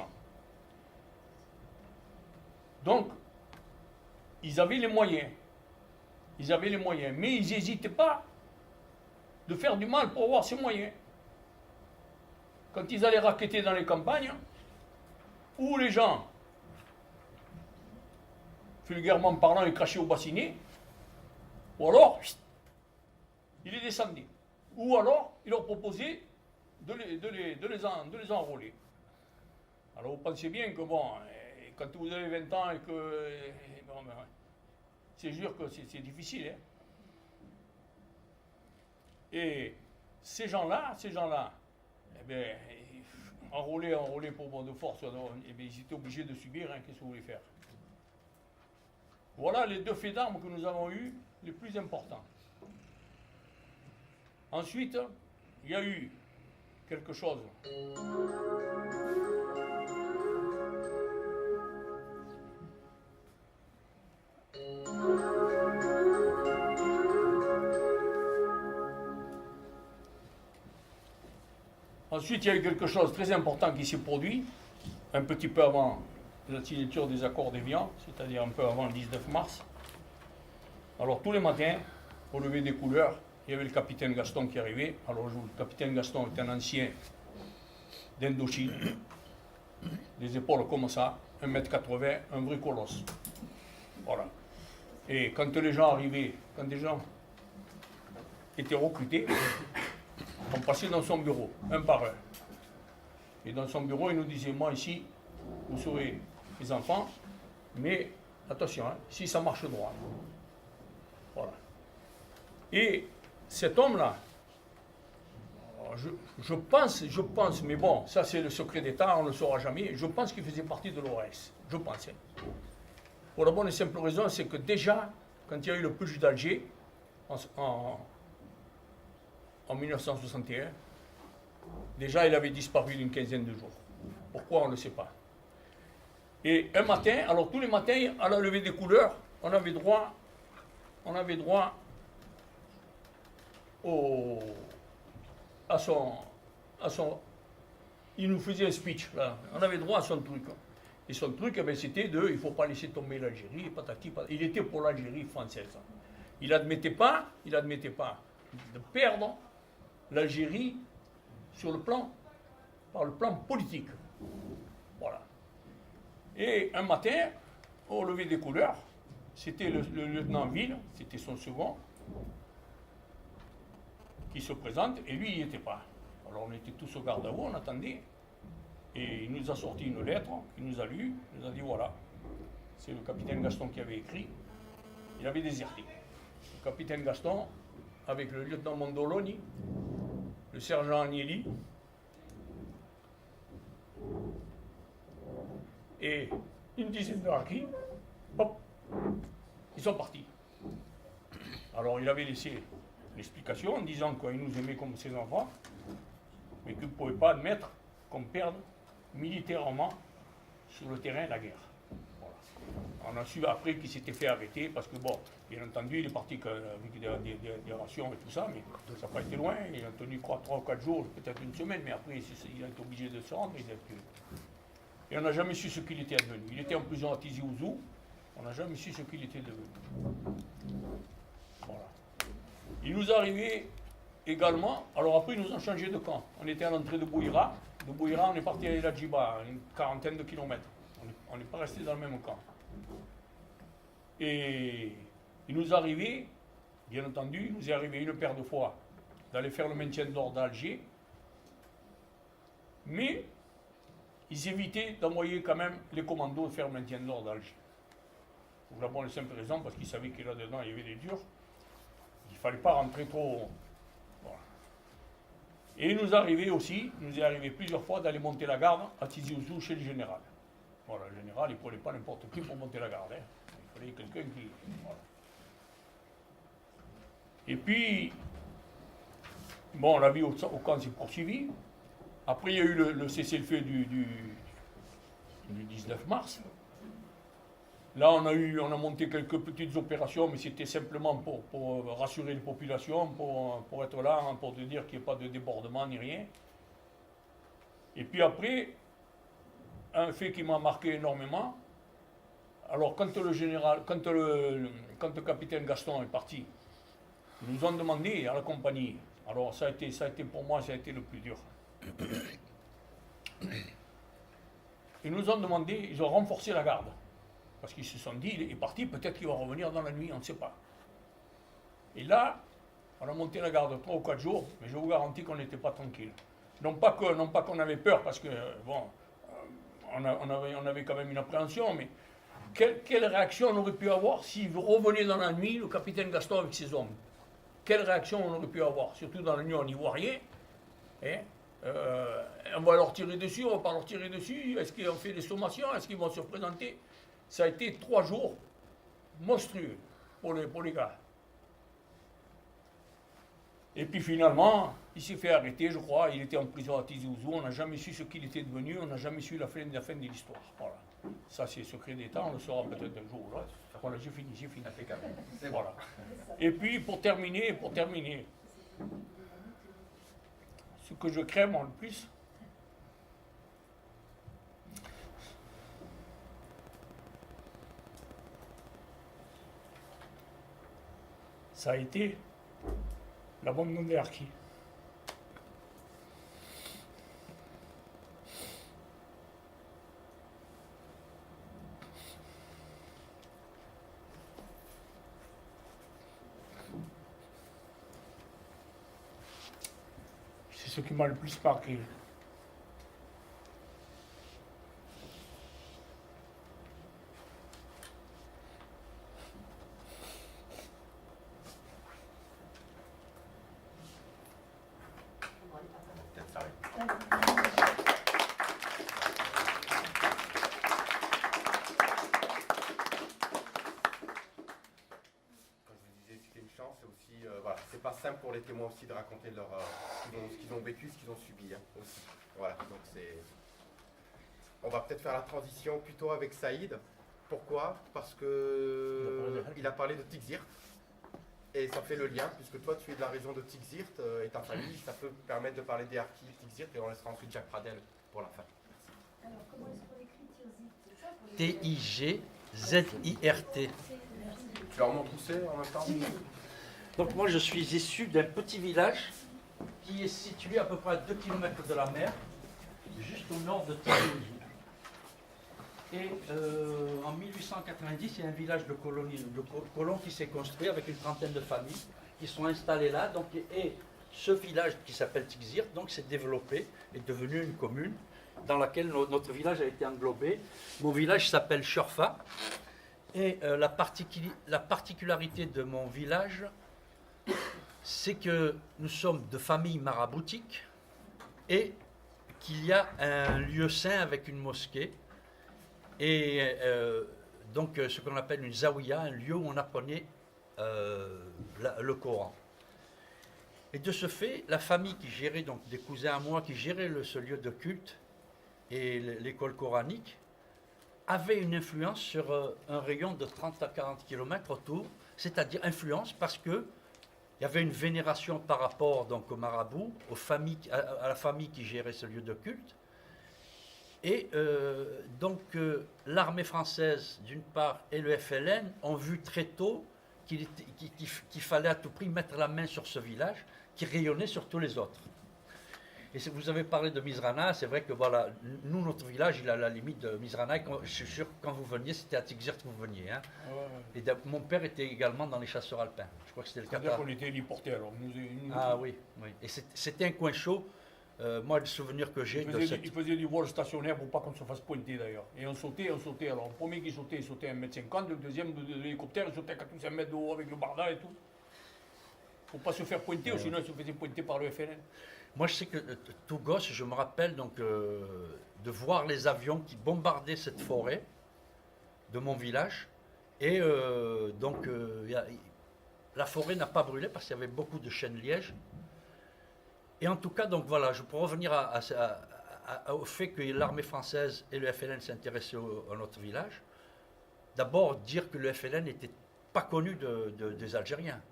Donc, ils avaient les moyens. Mais ils n'hésitaient pas de faire du mal pour avoir ces moyens. Quand ils allaient racketter dans les campagnes, où les gens, vulgairement parlant, ils crachaient au bassinet, ou alors, ils les descendaient. Ou alors, ils leur proposaient de les enrôler. Alors, vous pensez bien que, bon, quand vous avez 20 ans et que... Bon, ben, c'est sûr que c'est difficile. Hein. Et ces gens-là, eh bien, enrôlés pour bon de force, eh bien, ils étaient obligés de subir, hein, qu'est-ce que vous voulez faire? Voilà les 2 faits d'armes que nous avons eus, les plus importants. Ensuite, il y a eu quelque chose. Ensuite, il y a eu quelque chose de très important qui s'est produit, un petit peu avant la signature des accords d'Évian, c'est-à-dire un peu avant le 19 mars. Alors, tous les matins, au lever des couleurs, il y avait le capitaine Gaston qui arrivait. Alors, le capitaine Gaston est un ancien d'Indochine, les épaules comme ça, 1,80 m, un vrai colosse. Voilà. Et quand les gens arrivaient, quand des gens étaient recrutés, on passait dans son bureau, un par un. Et dans son bureau, il nous disait, moi ici, vous serez les enfants, mais attention, hein, si ça marche droit. Voilà. Et cet homme-là, je pense, mais bon, ça c'est le secret d'État, on ne le saura jamais, je pense qu'il faisait partie de l'OAS. Je pensais. Pour la bonne et simple raison, c'est que déjà, quand il y a eu le putsch d'Alger, en en 1961, déjà il avait disparu d'une quinzaine de jours. Pourquoi, on ne le sait pas. Et un matin, alors tous les matins, à la levée des couleurs, on avait droit à son... Il nous faisait un speech, là. On avait droit à son truc. Et son truc, eh bien, c'était de, il ne faut pas laisser tomber l'Algérie, patati, patati. Il était pour l'Algérie française. Il n'admettait pas de perdre l'Algérie par le plan politique. Voilà. Et un matin, au lever des couleurs, c'était le lieutenant Ville, c'était son second, qui se présente, et lui, il n'y était pas. Alors on était tous au garde à vous, on attendait. Et il nous a sorti une lettre, il nous a lu, il nous a dit voilà, c'est le capitaine Gaston qui avait écrit, il avait déserté. Le capitaine Gaston, avec le lieutenant Mondoloni, le sergent Agnelli, et une dizaine de harkis, hop, ils sont partis. Alors il avait laissé l'explication en disant qu'il nous aimait comme ses enfants, mais qu'il ne pouvait pas admettre qu'on perde militairement sur le terrain la guerre. Voilà. On a su après qu'il s'était fait arrêter parce que, bon, bien entendu, il est parti avec des rations et tout ça, mais ça n'a pas été loin. Il a tenu 3 ou 4 jours, peut-être une semaine, mais après, il a été obligé de se rendre. Et on n'a jamais su ce qu'il était advenu. Il était en prison à Tizi Ouzou, on n'a jamais su ce qu'il était devenu. Voilà. Il nous est arrivé également, alors après, ils nous ont changé de camp. On était à l'entrée de Bouira. De Bouira, on est parti à El Hadjiba, une quarantaine de kilomètres. On n'est pas resté dans le même camp. Et il nous est arrivé, bien entendu, il nous est arrivé une paire de fois d'aller faire le maintien d'ordre d'Alger, mais ils évitaient d'envoyer quand même les commandos faire le maintien d'ordre d'Alger. Pour la bonne et simple raison, parce qu'ils savaient que là-dedans, il y avait des durs. Il ne fallait pas rentrer trop... Voilà. Et il nous est arrivé plusieurs fois d'aller monter la garde à Tizi Ouzou chez le général. Voilà, le général, il ne prenait pas n'importe qui pour monter la garde. Hein. Il fallait quelqu'un qui... Voilà. Et puis, bon, la vie au camp s'est poursuivie. Après, il y a eu le cessez-le-feu du 19 mars. Là, on a monté quelques petites opérations, mais c'était simplement pour rassurer les populations, pour être là, hein, pour te dire qu'il n'y ait pas de débordement ni rien. Et puis après, un fait qui m'a marqué énormément, alors quand le capitaine Gaston est parti, ils nous ont demandé à la compagnie, alors ça a été pour moi, ça a été le plus dur. Ils nous ont demandé, ils ont renforcé la garde. Parce qu'ils se sont dit, il est parti, peut-être qu'il va revenir dans la nuit, on ne sait pas. Et là, on a monté la garde 3 ou 4 jours, mais je vous garantis qu'on n'était pas tranquille. Non pas qu'on avait peur, parce que, bon, on avait quand même une appréhension, mais quelle réaction on aurait pu avoir s'il revenait dans la nuit, le capitaine Gaston avec ses hommes? Quelle réaction on aurait pu avoir? Surtout dans la nuit, on n'y voit rien. Hein? On va leur tirer dessus, on va pas leur tirer dessus. Est-ce qu'on fait des sommations? Est-ce qu'ils vont se présenter? Ça a été 3 jours monstrueux pour les gars. Et puis finalement, il s'est fait arrêter, je crois. Il était en prison à Tizi Ouzou. On n'a jamais su ce qu'il était devenu. On n'a jamais su la fin de l'histoire. Voilà. Ça, c'est secret d'État. On le saura peut-être un jour. Là. Voilà, j'ai fini. Voilà. Et puis, pour terminer, ce que je crains moi le plus, ça a été l'abandon des harkis. C'est ce qui m'a le plus marqué. simple pour les témoins aussi de raconter ce qu'ils ont vécu, ce qu'ils ont subi hein, aussi. Voilà, donc on va peut-être faire la transition plutôt avec Saïd. Pourquoi? Parce que il a parlé de Tixir. Et ça fait le lien, puisque toi tu es de la région de Tixir et ta famille, ça peut permettre de parler des harkis Tixir et on laissera ensuite Jacques Pradel pour la fin. Alors comment est-ce qu'on écrit Tirzit? C'est ça pour les- T-I-G-Z-I-R-T. Tu leur montres où c'est en même temps? Donc moi je suis issu d'un petit village qui est situé à peu près à 2 km de la mer, juste au nord de Tirzit. Et en 1890, il y a un village de colons qui s'est construit avec une trentaine de familles qui sont installées là. Donc, et ce village qui s'appelle Tixir s'est développé, est devenu une commune dans laquelle notre village a été englobé. Mon village s'appelle Chorfa. Et la particularité de mon village, c'est que nous sommes de famille maraboutique et qu'il y a un lieu saint avec une mosquée. Et donc ce qu'on appelle une zawiya, un lieu où on apprenait le Coran. Et de ce fait, la famille qui gérait, donc des cousins à moi, qui gérait ce lieu de culte et l'école coranique, avait une influence sur un rayon de 30 à 40 km autour, c'est-à-dire influence parce qu'il y avait une vénération par rapport donc, aux marabouts, à la famille qui gérait ce lieu de culte. Et l'armée française, d'une part, et le FLN ont vu très tôt qu'il fallait à tout prix mettre la main sur ce village qui rayonnait sur tous les autres. Et vous avez parlé de Mizrana, c'est vrai que voilà, nous, notre village, il est à la limite de Mizrana. Et je suis sûr que quand vous veniez, c'était à Tixir que vous veniez. Hein. Ouais. Et mon père était également dans les chasseurs alpins. Je crois que c'était le cas. C'est-à-dire qu'on était héliportés alors. Ah oui, oui. Et c'était un coin chaud. Moi, le souvenir que j'ai de cette... Il faisait du vol stationnaire pour pas qu'on se fasse pointer d'ailleurs. Et on sautait. Alors le premier qui sautait, il sautait à 1,50 m. Le deuxième de l'hélicoptère, il sautait à 4 mètres de haut avec le barda et tout. Faut pas se faire pointer, sinon il se faisait pointer par le FLN. Moi, je sais que tout gosse, je me rappelle donc de voir les avions qui bombardaient cette forêt de mon village. Et la forêt n'a pas brûlé parce qu'il y avait beaucoup de chênes-lièges. Et en tout cas, donc voilà, je peux revenir au fait que l'armée française et le FLN s'intéressaient à notre village. D'abord, dire que le FLN n'était pas connu des Algériens.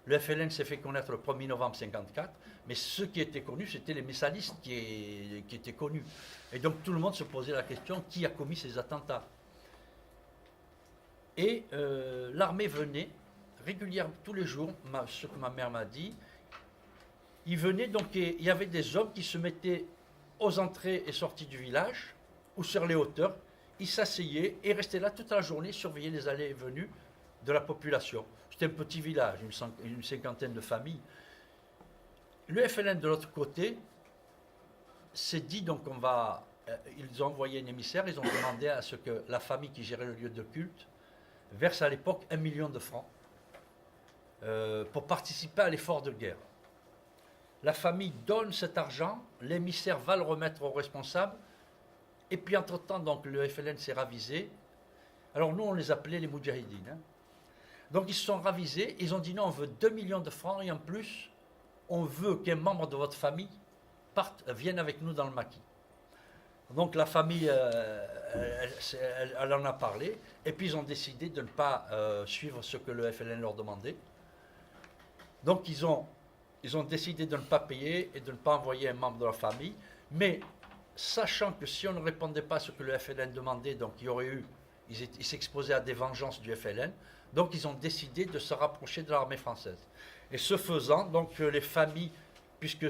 Le FLN s'est fait connaître le 1er novembre 1954, mais ceux qui étaient connus, c'était les messalistes qui étaient connus. Et donc tout le monde se posait la question, qui a commis ces attentats? Et l'armée venait régulièrement, tous les jours, ce que ma mère m'a dit, ils venaient, donc il y avait des hommes qui se mettaient aux entrées et sorties du village, ou sur les hauteurs, ils s'asseyaient et restaient là toute la journée, surveillaient les allées et venues de la population. C'était un petit village, une cinquantaine de familles. Le FLN de l'autre côté s'est dit, donc ils ont envoyé un émissaire, ils ont demandé à ce que la famille qui gérait le lieu de culte verse à l'époque 1 million de francs pour participer à l'effort de guerre. La famille donne cet argent, l'émissaire va le remettre aux responsables, et puis entre-temps, donc, le FLN s'est ravisé. Alors nous, on les appelait les Moudjahidines. Hein. Donc ils se sont ravisés, ils ont dit non, on veut 2 millions de francs, et en plus, on veut qu'un membre de votre famille vienne avec nous dans le maquis. Donc la famille, elle en a parlé, et puis ils ont décidé de ne pas suivre ce que le FLN leur demandait. Donc ils ont décidé de ne pas payer et de ne pas envoyer un membre de leur famille, mais sachant que si on ne répondait pas à ce que le FLN demandait, donc ils s'exposaient à des vengeances du FLN, donc ils ont décidé de se rapprocher de l'armée française. Et ce faisant, donc les familles, puisque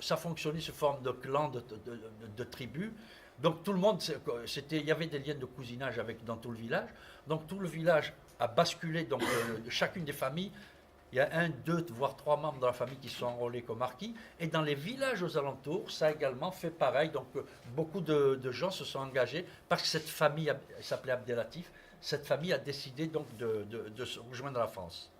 ça fonctionnait sous forme de clans, de tribus, donc tout le monde, il y avait des liens de cousinage dans tout le village, donc tout le village a basculé, donc chacune des familles. Il y a 1, 2, voire 3 membres de la famille qui sont enrôlés comme harkis. Et dans les villages aux alentours, ça a également fait pareil. Donc beaucoup de gens se sont engagés parce que cette famille, elle s'appelait Abdelatif, cette famille a décidé donc de se rejoindre la France.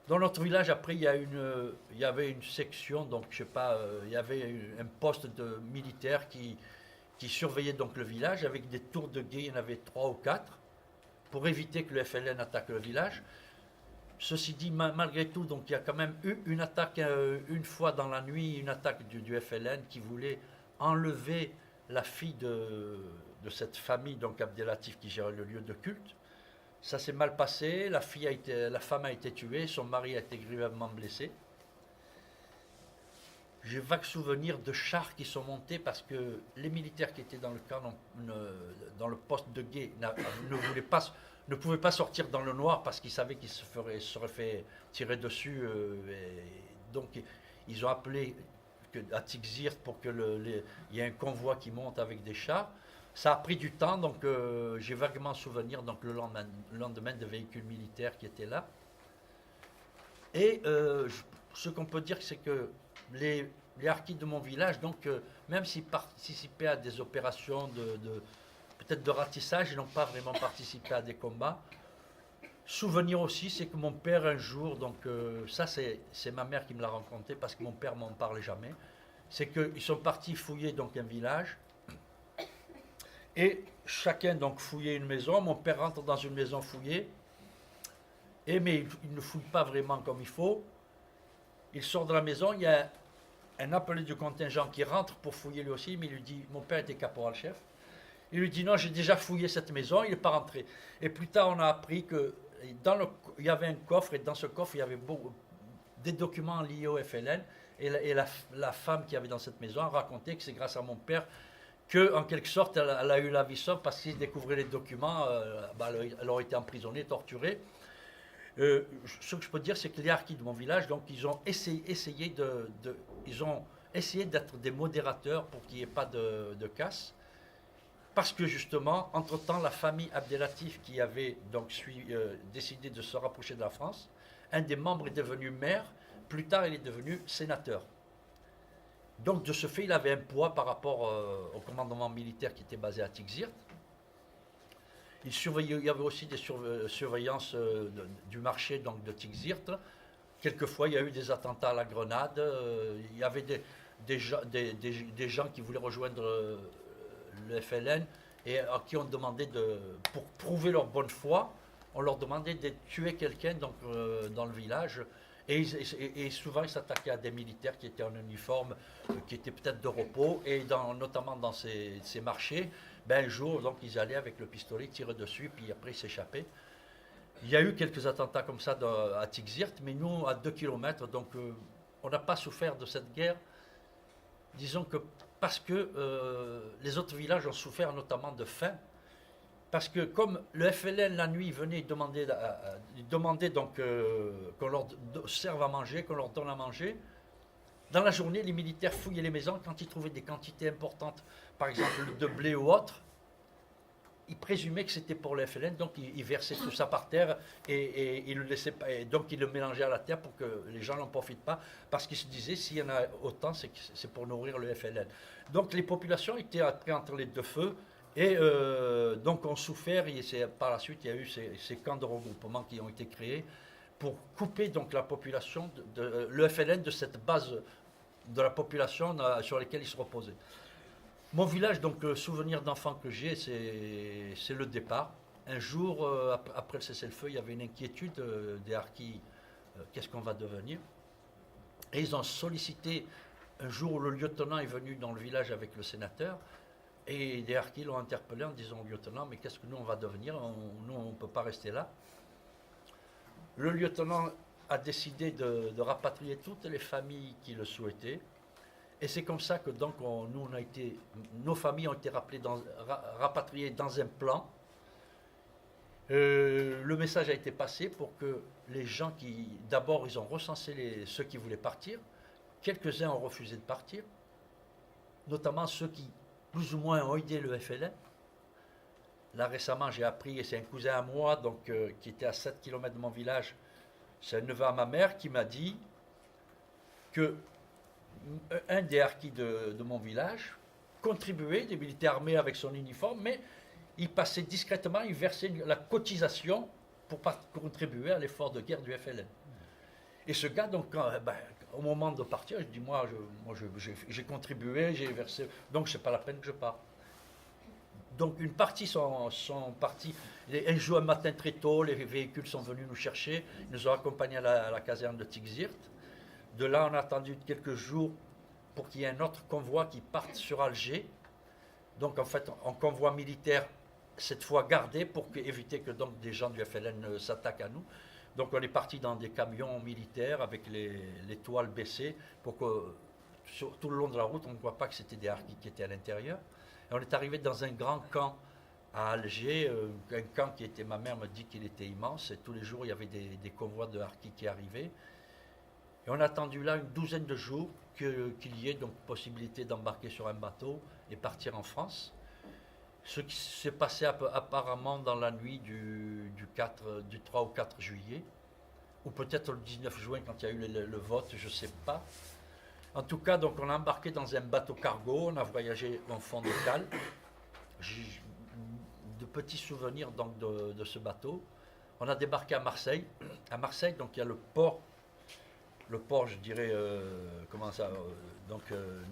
Dans notre village, après, il y avait une section, donc je sais pas, il y avait un poste de militaire qui surveillait donc le village avec des tours de guet, il y en avait 3 ou 4, pour éviter que le FLN attaque le village. Ceci dit, malgré tout, donc il y a quand même eu une attaque une fois dans la nuit, une attaque du FLN qui voulait enlever la fille de cette famille, donc Abdelatif, qui gérait le lieu de culte. Ça s'est mal passé, la femme a été tuée, son mari a été grièvement blessé. J'ai vague souvenir de chars qui sont montés parce que les militaires qui étaient dans le camp, dans le poste de guet, ne pouvaient pas sortir dans le noir parce qu'ils savaient qu'ils se seraient fait tirer dessus. Donc ils ont appelé à Tixir pour qu'il y ait un convoi qui monte avec des chars. Ça a pris du temps, donc j'ai vaguement souvenir donc, le lendemain de véhicules militaires qui étaient là. Et ce qu'on peut dire, c'est que les harkis de mon village, donc, même s'ils participaient à des opérations peut-être de ratissage, ils n'ont pas vraiment participé à des combats. Souvenir aussi, c'est que mon père un jour, donc ça c'est ma mère qui me l'a raconté parce que mon père m'en parlait jamais, c'est qu'ils sont partis fouiller donc un village et chacun donc fouillait une maison. Mon père rentre dans une maison fouillée, mais il ne fouille pas vraiment comme il faut. Il sort de la maison, il y a un appelé du contingent qui rentre pour fouiller lui aussi, mais il lui dit, mon père était caporal-chef, il lui dit non, j'ai déjà fouillé cette maison, il n'est pas rentré. Et plus tard, on a appris qu'il y avait un coffre, et dans ce coffre, il y avait des documents liés au FLN, et la femme qui avait dans cette maison a raconté que c'est grâce à mon père que, en quelque sorte, elle a eu la vie sauve, parce qu'il découvrait les documents, elle aurait été emprisonnée, torturée. Ce que je peux dire, c'est que les harkis de mon village, donc, ils ont essayé d'être des modérateurs pour qu'il n'y ait pas de casse. Parce que justement, entre-temps, la famille Abdelatif, qui avait donc décidé de se rapprocher de la France, un des membres est devenu maire, plus tard il est devenu sénateur. Donc de ce fait, il avait un poids par rapport au commandement militaire qui était basé à Tixir. Il y avait aussi des surveillances du marché donc, de Tixir. Quelquefois, il y a eu des attentats à la grenade. Il y avait des gens qui voulaient rejoindre le FLN et à qui on demandait, pour prouver leur bonne foi, on leur demandait de tuer quelqu'un dans le village. Et souvent, ils s'attaquaient à des militaires qui étaient en uniforme, qui étaient peut-être de repos, et notamment dans ces marchés. Un jour, donc, ils allaient avec le pistolet, tirer dessus, puis après, ils s'échappaient. Il y a eu quelques attentats comme ça à Tixir, mais nous, à 2 km, donc, on n'a pas souffert de cette guerre. Disons que parce que les autres villages ont souffert notamment de faim, parce que comme le FLN la nuit venait demander donc qu'on leur serve à manger, qu'on leur donne à manger, dans la journée les militaires fouillaient les maisons quand ils trouvaient des quantités importantes, par exemple de blé ou autre, ils présumaient que c'était pour le FLN, donc ils versaient tout ça par terre et ils le laissaient pas, et donc ils le mélangeaient à la terre pour que les gens n'en profitent pas, parce qu'ils se disaient s'il y en a autant, c'est pour nourrir le FLN. Donc les populations étaient pris entre les deux feux et donc ont souffert, et par la suite il y a eu ces camps de regroupement qui ont été créés pour couper donc la population, le FLN de cette base de la population sur laquelle ils se reposaient. Mon village, donc le souvenir d'enfant que j'ai, c'est le départ. Un jour, après le cessez-le-feu, il y avait une inquiétude des harkis, qu'est-ce qu'on va devenir? Et ils ont sollicité, un jour où le lieutenant est venu dans le village avec le sénateur, et des harkis l'ont interpellé en disant au lieutenant, mais qu'est-ce que nous on va devenir? Nous on ne peut pas rester là. Le lieutenant a décidé de rapatrier toutes les familles qui le souhaitaient. Et c'est comme ça que donc nos familles ont été rapatriées dans un plan. Le message a été passé pour que les gens d'abord ils ont recensé ceux qui voulaient partir. Quelques-uns ont refusé de partir, notamment ceux qui plus ou moins ont aidé le FLN. Là récemment j'ai appris, et c'est un cousin à moi donc, qui était à 7 km de mon village, c'est un neveu à ma mère qui m'a dit que un des harkis de mon village contribuait, des militaires armés avec son uniforme, mais il passait discrètement, il versait la cotisation pour contribuer à l'effort de guerre du FLN. Et ce gars, donc, au moment de partir, je dis, moi j'ai contribué, j'ai versé, donc c'est pas la peine que je parte. donc une partie sont partis. Un jour, un matin très tôt, les véhicules sont venus nous chercher. Ils nous ont accompagnés à la caserne de Tixirt. De là, on a attendu quelques jours pour qu'il y ait un autre convoi qui parte sur Alger. Donc en fait, un convoi militaire, cette fois gardé pour éviter que donc, des gens du FLN s'attaquent à nous. Donc on est parti dans des camions militaires avec les toiles baissées pour que sur tout le long de la route, on ne voit pas que c'était des harkis qui étaient à l'intérieur. Et on est arrivé dans un grand camp à Alger, un camp qui était, ma mère me dit qu'il était immense, et tous les jours il y avait des convois de harkis qui arrivaient. Et on a attendu là une douzaine de jours qu'il y ait donc possibilité d'embarquer sur un bateau et partir en France. Ce qui s'est passé apparemment dans la nuit du 3 au 4 juillet, ou peut-être le 19 juin quand il y a eu le vote, je ne sais pas. En tout cas, donc, on a embarqué dans un bateau cargo, on a voyagé en fond de cale. J'ai de petits souvenirs donc, de ce bateau. On a débarqué à Marseille. À Marseille, donc, il y a le port, je dirais,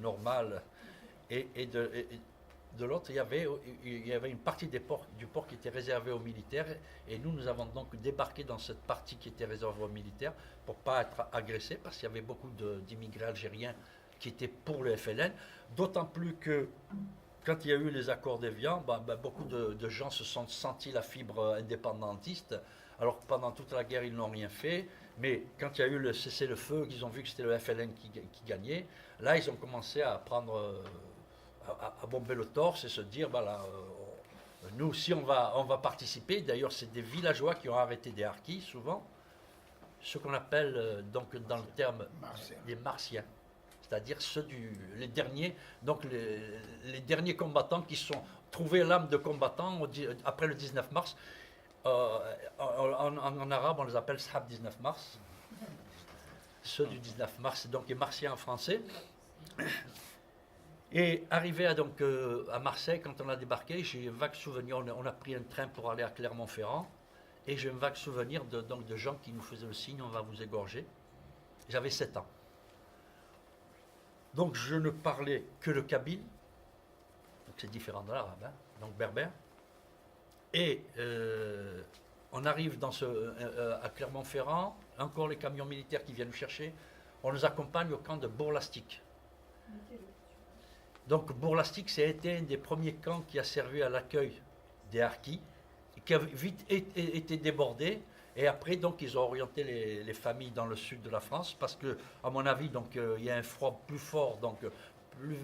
normal, et de l'autre, il y avait une partie du port qui était réservée aux militaires, et nous avons donc débarqué dans cette partie qui était réservée aux militaires pour ne pas être agressés, parce qu'il y avait beaucoup d'immigrés algériens qui étaient pour le FLN, d'autant plus que quand il y a eu les accords d'Évian, beaucoup de gens se sont sentis la fibre indépendantiste, alors pendant toute la guerre ils n'ont rien fait, mais quand il y a eu le cessez-le-feu, qu'ils ont vu que c'était le FLN qui gagnait, là ils ont commencé à prendre... à bomber le torse et se dire, nous aussi on va participer. D'ailleurs, c'est des villageois qui ont arrêté des harkis, souvent, ce qu'on appelle donc dans le terme les martiens, c'est-à-dire les derniers, donc les derniers combattants qui sont trouvés l'âme de combattant après le 19 mars. En arabe, on les appelle Sahab 19 mars. Ceux du 19 mars, donc les martiens en français. Et arrivé à Marseille, quand on a débarqué, j'ai un vague souvenir, on a pris un train pour aller à Clermont-Ferrand, et j'ai un vague souvenir de gens qui nous faisaient le signe, on va vous égorger. J'avais 7 ans. Donc je ne parlais que le kabyle, donc c'est différent de l'arabe, hein, donc berbère. Et on arrive à Clermont-Ferrand, encore les camions militaires qui viennent nous chercher, on nous accompagne au camp de Bourg-Lastic. Donc Bourg-Lastic, c'était un des premiers camps qui a servi à l'accueil des harkis, qui a vite été débordé. Et après, donc, ils ont orienté les familles dans le sud de la France, parce que, à mon avis, donc, il y a un froid plus fort, donc, plus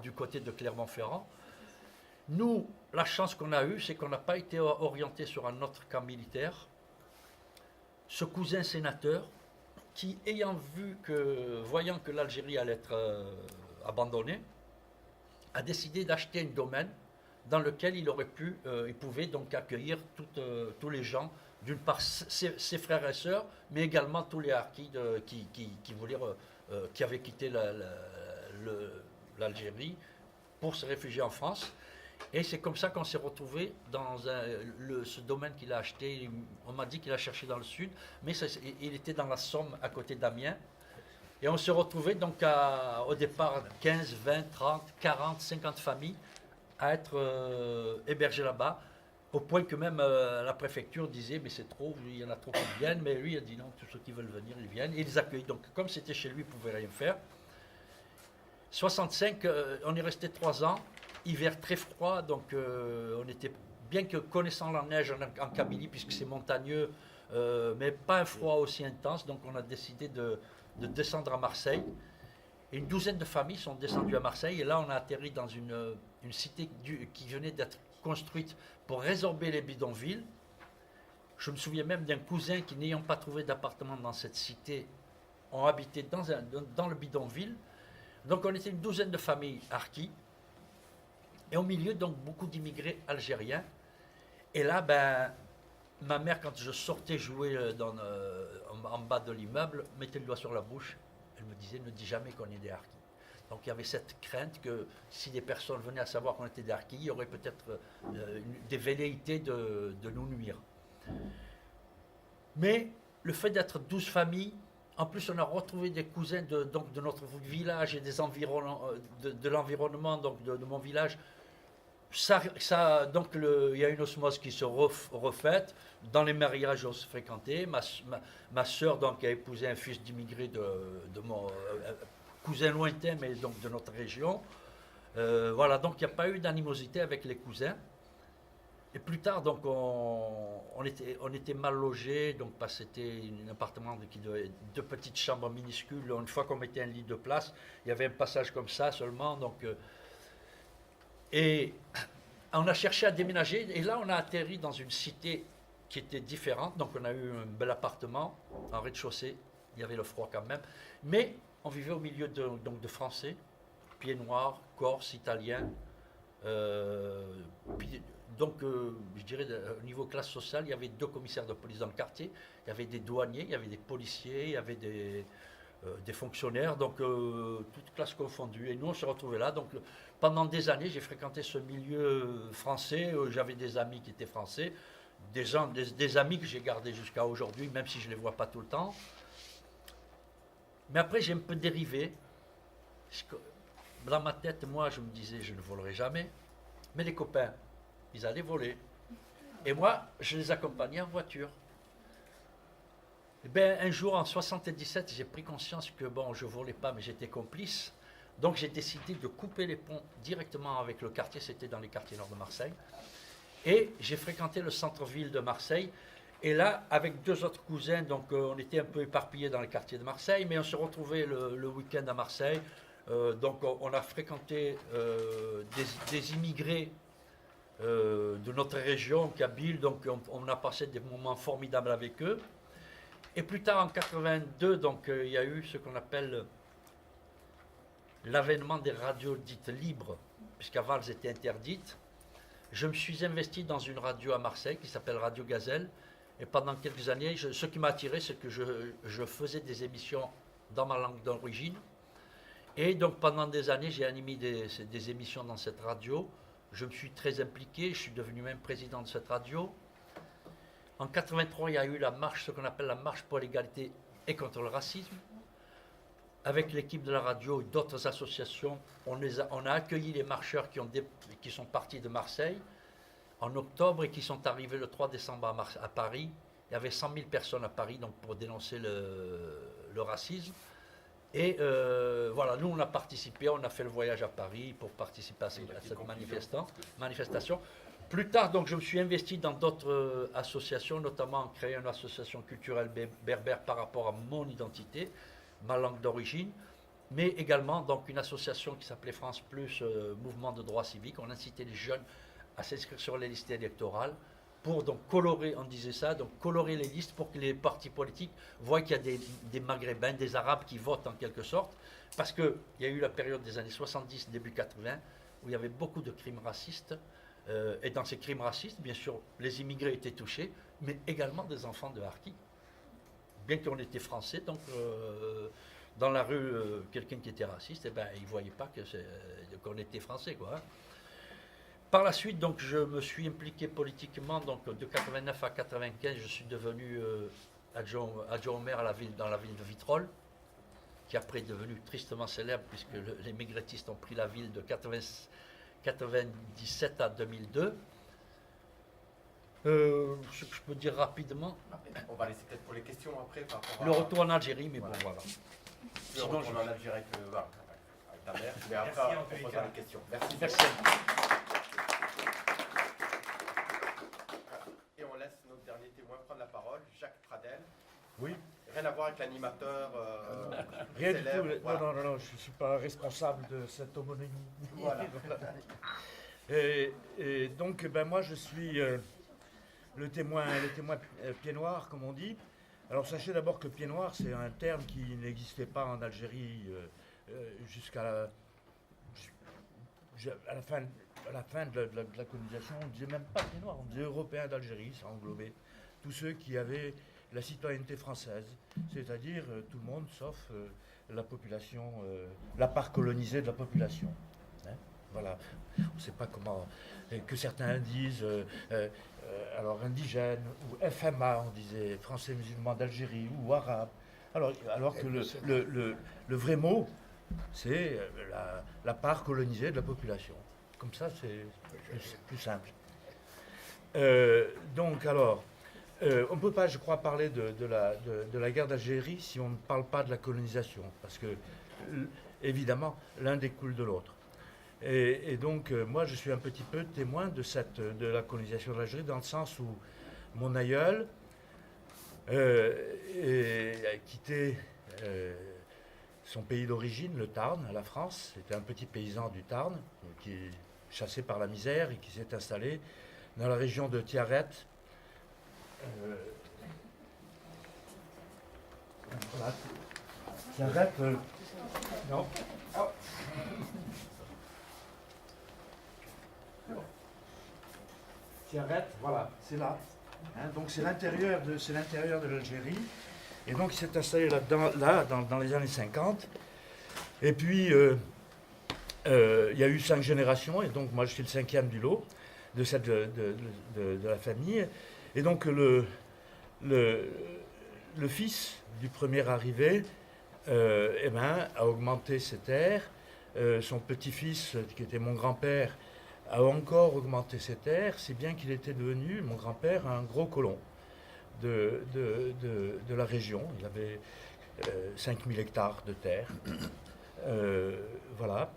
du côté de Clermont-Ferrand. Nous, la chance qu'on a eue, c'est qu'on n'a pas été orienté sur un autre camp militaire. Ce cousin sénateur, qui, voyant que l'Algérie allait être abandonnée, a décidé d'acheter un domaine dans lequel il pouvait donc accueillir tous les gens, d'une part ses frères et sœurs, mais également tous les harkis qui avaient quitté l'Algérie pour se réfugier en France. Et c'est comme ça qu'on s'est retrouvé dans ce domaine qu'il a acheté. On m'a dit qu'il a cherché dans le sud, mais il était dans la Somme, à côté d'Amiens. Et on se retrouvait donc au départ 15, 20, 30, 40, 50 familles à être hébergées là-bas, au point que même la préfecture disait mais c'est trop, il y en a trop qui viennent, mais lui il a dit non, tous ceux qui veulent venir, ils viennent, et ils les accueillent. Donc comme c'était chez lui, il ne pouvait rien faire. 65, on est resté 3 ans, hiver très froid, donc on était, bien que connaissant la neige en Kabylie, puisque c'est montagneux, mais pas un froid aussi intense, donc on a décidé de descendre à Marseille. Et une douzaine de familles sont descendues à Marseille, et là on a atterri dans une cité qui venait d'être construite pour résorber les bidonvilles. Je me souviens même d'un cousin qui, n'ayant pas trouvé d'appartement dans cette cité, ont habité dans le bidonville. Donc on était une douzaine de familles harkis, et au milieu donc beaucoup d'immigrés algériens. Et là, ma mère, quand je sortais jouer en bas de l'immeuble, mettait le doigt sur la bouche. Elle me disait, ne dis jamais qu'on est des harkis. Donc il y avait cette crainte que si des personnes venaient à savoir qu'on était des harkis, il y aurait peut-être des velléités de nous nuire. Mais le fait d'être 12 familles, en plus on a retrouvé des cousins de notre village et des de l'environnement donc de mon village, Donc il y a une osmose qui se refait. Dans les mariages, on se fréquentait. Ma sœur donc, a épousé un fils d'immigré de mon cousin lointain, mais donc de notre région. Voilà, donc il n'y a pas eu d'animosité avec les cousins. Et plus tard, donc, on était mal logés, donc c'était un appartement qui devait 2 petites chambres minuscules. Une fois qu'on mettait un lit de place, il y avait un passage comme ça seulement. Donc, et on a cherché à déménager, et là, on a atterri dans une cité qui était différente. Donc, on a eu un bel appartement en rez-de-chaussée. Il y avait le froid quand même, mais on vivait au milieu de Français, pieds noirs, Corses, Italiens. Donc, je dirais, au niveau classe sociale, il y avait 2 commissaires de police dans le quartier, il y avait des douaniers, il y avait des policiers, il y avait des fonctionnaires, donc toutes classes confondues. Et nous, on se retrouvait là. Donc, pendant des années, j'ai fréquenté ce milieu français. J'avais des amis qui étaient français, des amis que j'ai gardés jusqu'à aujourd'hui, même si je ne les vois pas tout le temps. Mais après, j'ai un peu dérivé. Dans ma tête, moi, je me disais, je ne volerai jamais. Mais les copains, ils allaient voler. Et moi, je les accompagnais en voiture. Et bien, un jour, en 77, j'ai pris conscience que, bon, je ne volais pas, mais j'étais complice. Donc, j'ai décidé de couper les ponts directement avec le quartier. C'était dans les quartiers nord de Marseille. Et j'ai fréquenté le centre-ville de Marseille. Et là, avec 2 autres cousins, donc on était un peu éparpillés dans les quartiers de Marseille, mais on se retrouvait le week-end à Marseille. Donc, on a fréquenté des immigrés de notre région, Kabyle, donc on a passé des moments formidables avec eux. Et plus tard, en 82, donc il y a eu ce qu'on appelle l'avènement des radios dites libres, puisqu'avant elles étaient interdites. Je me suis investi dans une radio à Marseille qui s'appelle Radio Gazelle, et pendant quelques années, ce qui m'a attiré, c'est que je faisais des émissions dans ma langue d'origine. Et donc pendant des années, j'ai animé des émissions dans cette radio. Je me suis très impliqué, je suis devenu même président de cette radio. En 83, il y a eu la marche, ce qu'on appelle la marche pour l'égalité et contre le racisme. Avec l'équipe de la radio et d'autres associations, on a accueilli les marcheurs qui sont partis de Marseille en octobre et qui sont arrivés le 3 décembre à Paris. Il y avait 100 000 personnes à Paris donc pour dénoncer le racisme. Et voilà, nous on a participé, on a fait le voyage à Paris pour participer à cette manifestation. Plus tard, donc, je me suis investi dans d'autres associations, notamment en créant une association culturelle berbère par rapport à mon identité, ma langue d'origine, mais également donc, une association qui s'appelait France Plus, Mouvement de droit civique. On incitait les jeunes à s'inscrire sur les listes électorales pour donc colorer, on disait ça, donc colorer les listes pour que les partis politiques voient qu'il y a des Maghrébins, des Arabes qui votent en quelque sorte, parce qu'il y a eu la période des années 70, début 80, où il y avait beaucoup de crimes racistes, et dans ces crimes racistes, bien sûr, les immigrés étaient touchés, mais également des enfants de harkis. Bien qu'on était français, donc dans la rue, quelqu'un qui était raciste, eh ben, il ne voyait pas qu'on était français, quoi. Hein. Par la suite, donc, je me suis impliqué politiquement, donc de 89 à 95, je suis devenu adjoint au maire dans la ville de Vitrolles, qui après est devenu tristement célèbre puisque les maigretistes ont pris la ville de 97 à 2002. Ce que je peux dire rapidement. On va laisser peut-être pour les questions après. Le retour en Algérie, mais voilà. Bon, voilà. Le retour en Algérie avec ta mère, mais après on posera les questions. Merci. Et on laisse notre dernier témoin prendre la parole, Jacques Pradel. Oui. Rien à voir avec l'animateur Rien célèbre. du tout. Voilà. Non, je ne suis pas responsable de cette homonymie. Voilà. Et donc, ben, moi, je suis le témoin pied noir, comme on dit. Alors, sachez d'abord que pied noir, c'est un terme qui n'existait pas en Algérie jusqu'à la fin de la colonisation. On ne disait même pas pied noir, on disait européen d'Algérie, ça englobait tous ceux qui avaient la citoyenneté française, c'est-à-dire tout le monde sauf la population, la part colonisée de la population. Hein, voilà. On ne sait pas comment, que certains disent, alors indigènes, ou FMA, on disait français musulmans d'Algérie, ou arabes, alors que le vrai mot, c'est la part colonisée de la population. comme ça, c'est plus simple. Donc, alors, on ne peut pas, je crois, parler de la guerre d'Algérie si on ne parle pas de la colonisation, parce que, évidemment, l'un découle de l'autre. Et donc, moi, je suis un petit peu témoin de la colonisation de l'Algérie, dans le sens où mon aïeul a quitté son pays d'origine, le Tarn, la France. C'était un petit paysan du Tarn, qui est chassé par la misère et qui s'est installé dans la région de Tiaret. Voilà. Tiaret, non. Oh. Tiaret, voilà, c'est là. Hein, donc c'est l'intérieur de l'Algérie. Et donc il s'est installé dans les années 50. Et puis il y a eu 5 générations, et donc moi je suis le 5e du lot de la famille. Et donc le fils du premier arrivé a augmenté ses terres. Son petit-fils, qui était mon grand-père, a encore augmenté ses terres, si bien qu'il était devenu, mon grand-père, un gros colon de la région. Il avait 5000 hectares de terre. Voilà.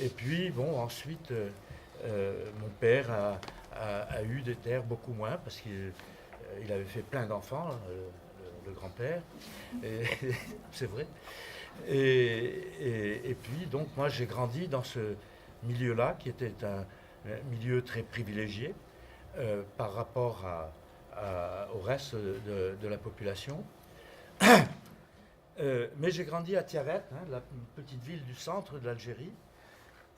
Et puis, bon, ensuite, mon père a eu des terres beaucoup moins, parce qu'il avait fait plein d'enfants, le grand-père. C'est vrai. Et puis, donc, moi, j'ai grandi dans ce milieu-là, qui était un milieu très privilégié par rapport au reste de la population. Mais j'ai grandi à Tiaret, la petite ville du centre de l'Algérie,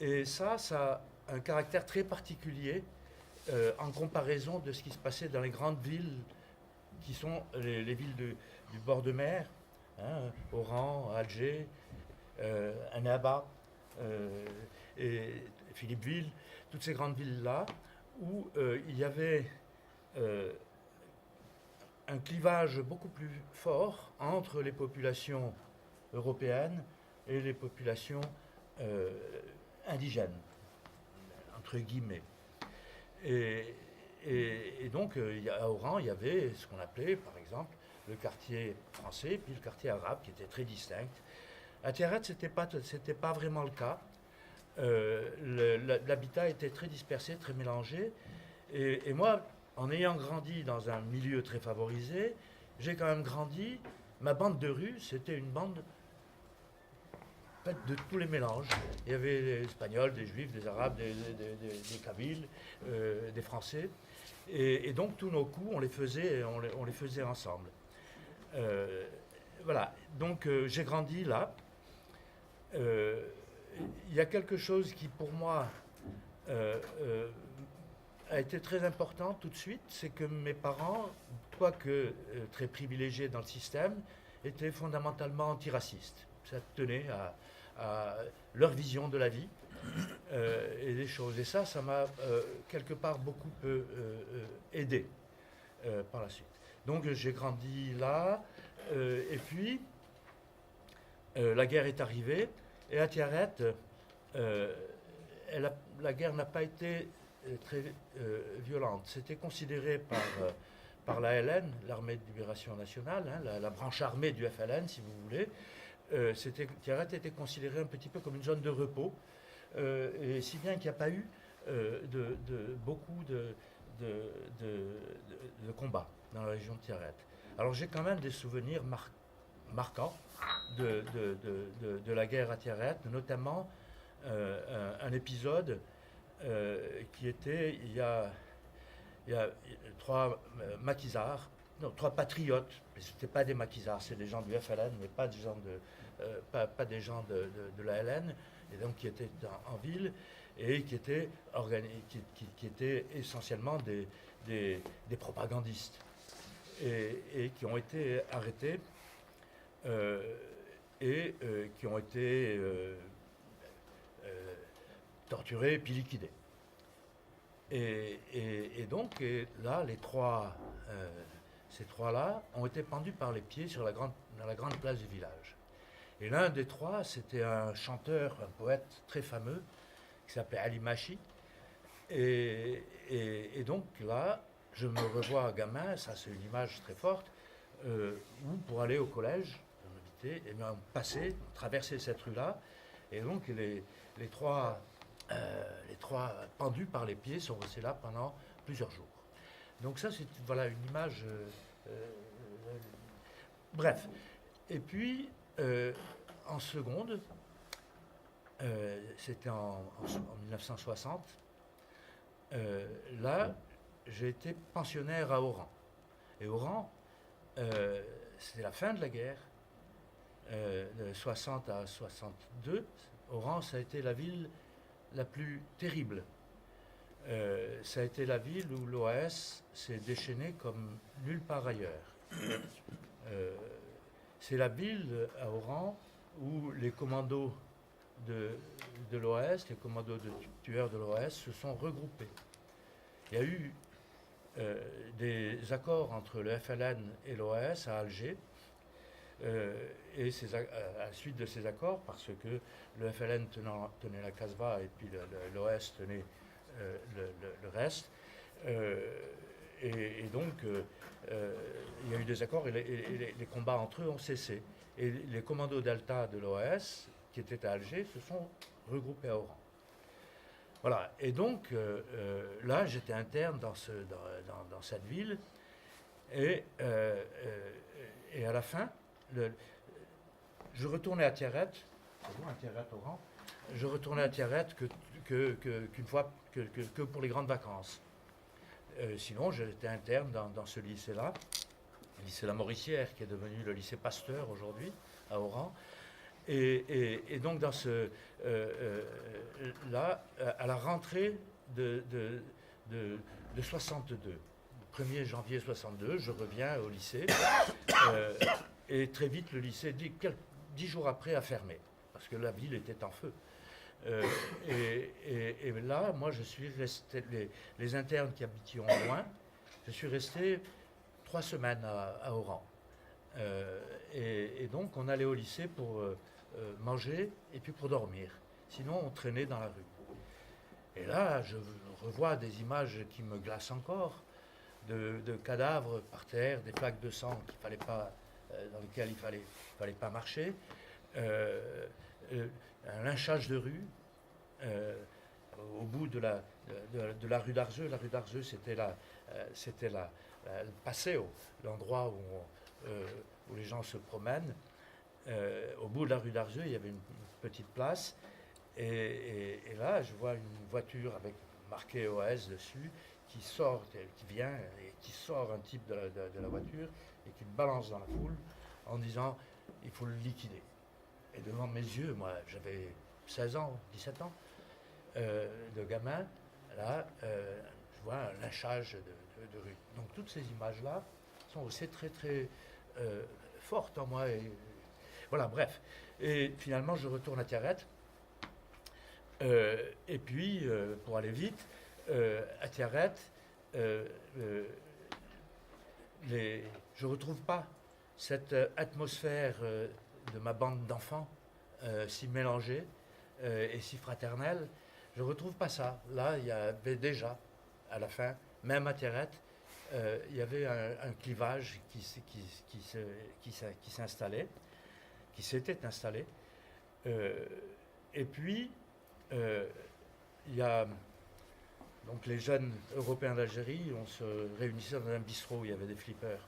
et ça a un caractère très particulier en comparaison de ce qui se passait dans les grandes villes qui sont les villes du bord de mer, Oran, Alger, Annaba et Philippeville, toutes ces grandes villes-là, où il y avait un clivage beaucoup plus fort entre les populations européennes et les populations indigènes, entre guillemets. Et donc, à Oran, il y avait ce qu'on appelait, par exemple, le quartier français, puis le quartier arabe, qui était très distinct. À Tiaret, ce n'était pas vraiment le cas. L'habitat était très dispersé, très mélangé. Et moi, en ayant grandi dans un milieu très favorisé, j'ai quand même grandi. Ma bande de rue, c'était une bande faite de tous les mélanges. Il y avait des Espagnols, des Juifs, des Arabes, des Kabyles, des Français. Et donc, tous nos coups, on les faisait ensemble. Voilà. Donc, j'ai grandi là. Il y a quelque chose qui, pour moi, a été très important tout de suite, c'est que mes parents, quoique très privilégiés dans le système, étaient fondamentalement antiracistes. Ça tenait à leur vision de la vie et des choses. Et ça m'a quelque part beaucoup aidé par la suite. Donc j'ai grandi là, et puis la guerre est arrivée, et à Tiaret, la guerre n'a pas été très violente. C'était considéré par la LN, l'Armée de Libération Nationale, la branche armée du FLN, si vous voulez. Tiaret était considéré un petit peu comme une zone de repos, et si bien qu'il n'y a pas eu beaucoup de combats dans la région de Tiaret. Alors j'ai quand même des souvenirs marquants de la guerre à Tiaret, notamment un épisode qui était, il y a 3 maquisards, non, 3 patriotes, mais ce n'étaient pas des maquisards, c'est des gens du FLN, mais pas des gens pas des gens de la LN, et donc qui étaient en ville, et qui étaient, qui étaient essentiellement des propagandistes, et qui ont été arrêtés, et qui ont été torturés puis liquidés. Et donc là, ces 3-là ont été pendus par les pieds dans la grande place du village. Et l'un des 3, c'était un chanteur, un poète très fameux, qui s'appelait Ali Machi, Et donc là, je me revois gamin, ça c'est une image très forte, où pour aller au collège, on passait, on traversait cette rue-là, et donc les trois pendus par les pieds sont restés là pendant plusieurs jours. Donc ça, c'est voilà une image. Bref. Et puis, en seconde, c'était en 1960, là, j'ai été pensionnaire à Oran. Et Oran, c'était la fin de la guerre, de 60 à 62. Oran, ça a été la ville la plus terrible. Ça a été la ville où l'OAS s'est déchaîné comme nulle part ailleurs. C'est la ville à Oran où les commandos de l'OAS, les commandos de tueurs de l'OAS se sont regroupés. Il y a eu des accords entre le FLN et l'OAS à Alger. Et à la suite de ces accords, parce que le FLN tenait la Casbah et puis l'OAS tenait le reste, et donc il y a eu des accords et les combats entre eux ont cessé. Et les commandos d'Alta de l'OAS, qui étaient à Alger, se sont regroupés à Oran. Voilà, et donc là j'étais interne dans cette ville, et à la fin, je retournais à Tiaret, c'est bon, à Tiaret-Oran, je retournais à Tiaret qu'une fois, que pour les grandes vacances. Sinon, j'étais interne dans ce lycée-là, le lycée La Mauricière, qui est devenu le lycée Pasteur aujourd'hui, à Oran. Et donc, dans là, à la rentrée de 62, le 1er janvier 62, je reviens au lycée. Et très vite, le lycée, 10 jours après, a fermé, parce que la ville était en feu. Et là, moi, je suis resté, les internes qui habitions loin, je suis resté 3 semaines à Oran. Et donc, on allait au lycée pour manger et puis pour dormir. Sinon, on traînait dans la rue. Et là, je revois des images qui me glacent encore, de cadavres par terre, des plaques de sang qu'il fallait pas, dans lesquelles il fallait pas marcher. Un lynchage de rue au bout de la rue d'Arzeux. La rue d'Arzeux, c'était le Paseo, l'endroit où les gens se promènent. Au bout de la rue d'Arzeux, il y avait une petite place. Et là, je vois une voiture avec marqué OAS dessus qui sort, qui vient et qui sort un type de la voiture et qui le balance dans la foule en disant il faut le liquider. Et devant mes yeux, moi j'avais 16 ans, 17 ans, de gamin, là, je vois un lynchage de rue. Donc toutes ces images-là sont aussi très très fortes en moi. Et, voilà, bref. Et finalement, je retourne à Tiaret. Et puis, pour aller vite, à Tiaret, je ne retrouve pas cette atmosphère de ma bande d'enfants si mélangée et si fraternelle. Je ne retrouve pas ça. Là, il y avait déjà, à la fin, même à Tiaret, il y avait un clivage qui s'installait, qui s'était installé. Et puis, il y a donc les jeunes Européens d'Algérie, on se réunissait dans un bistrot où il y avait des flippers.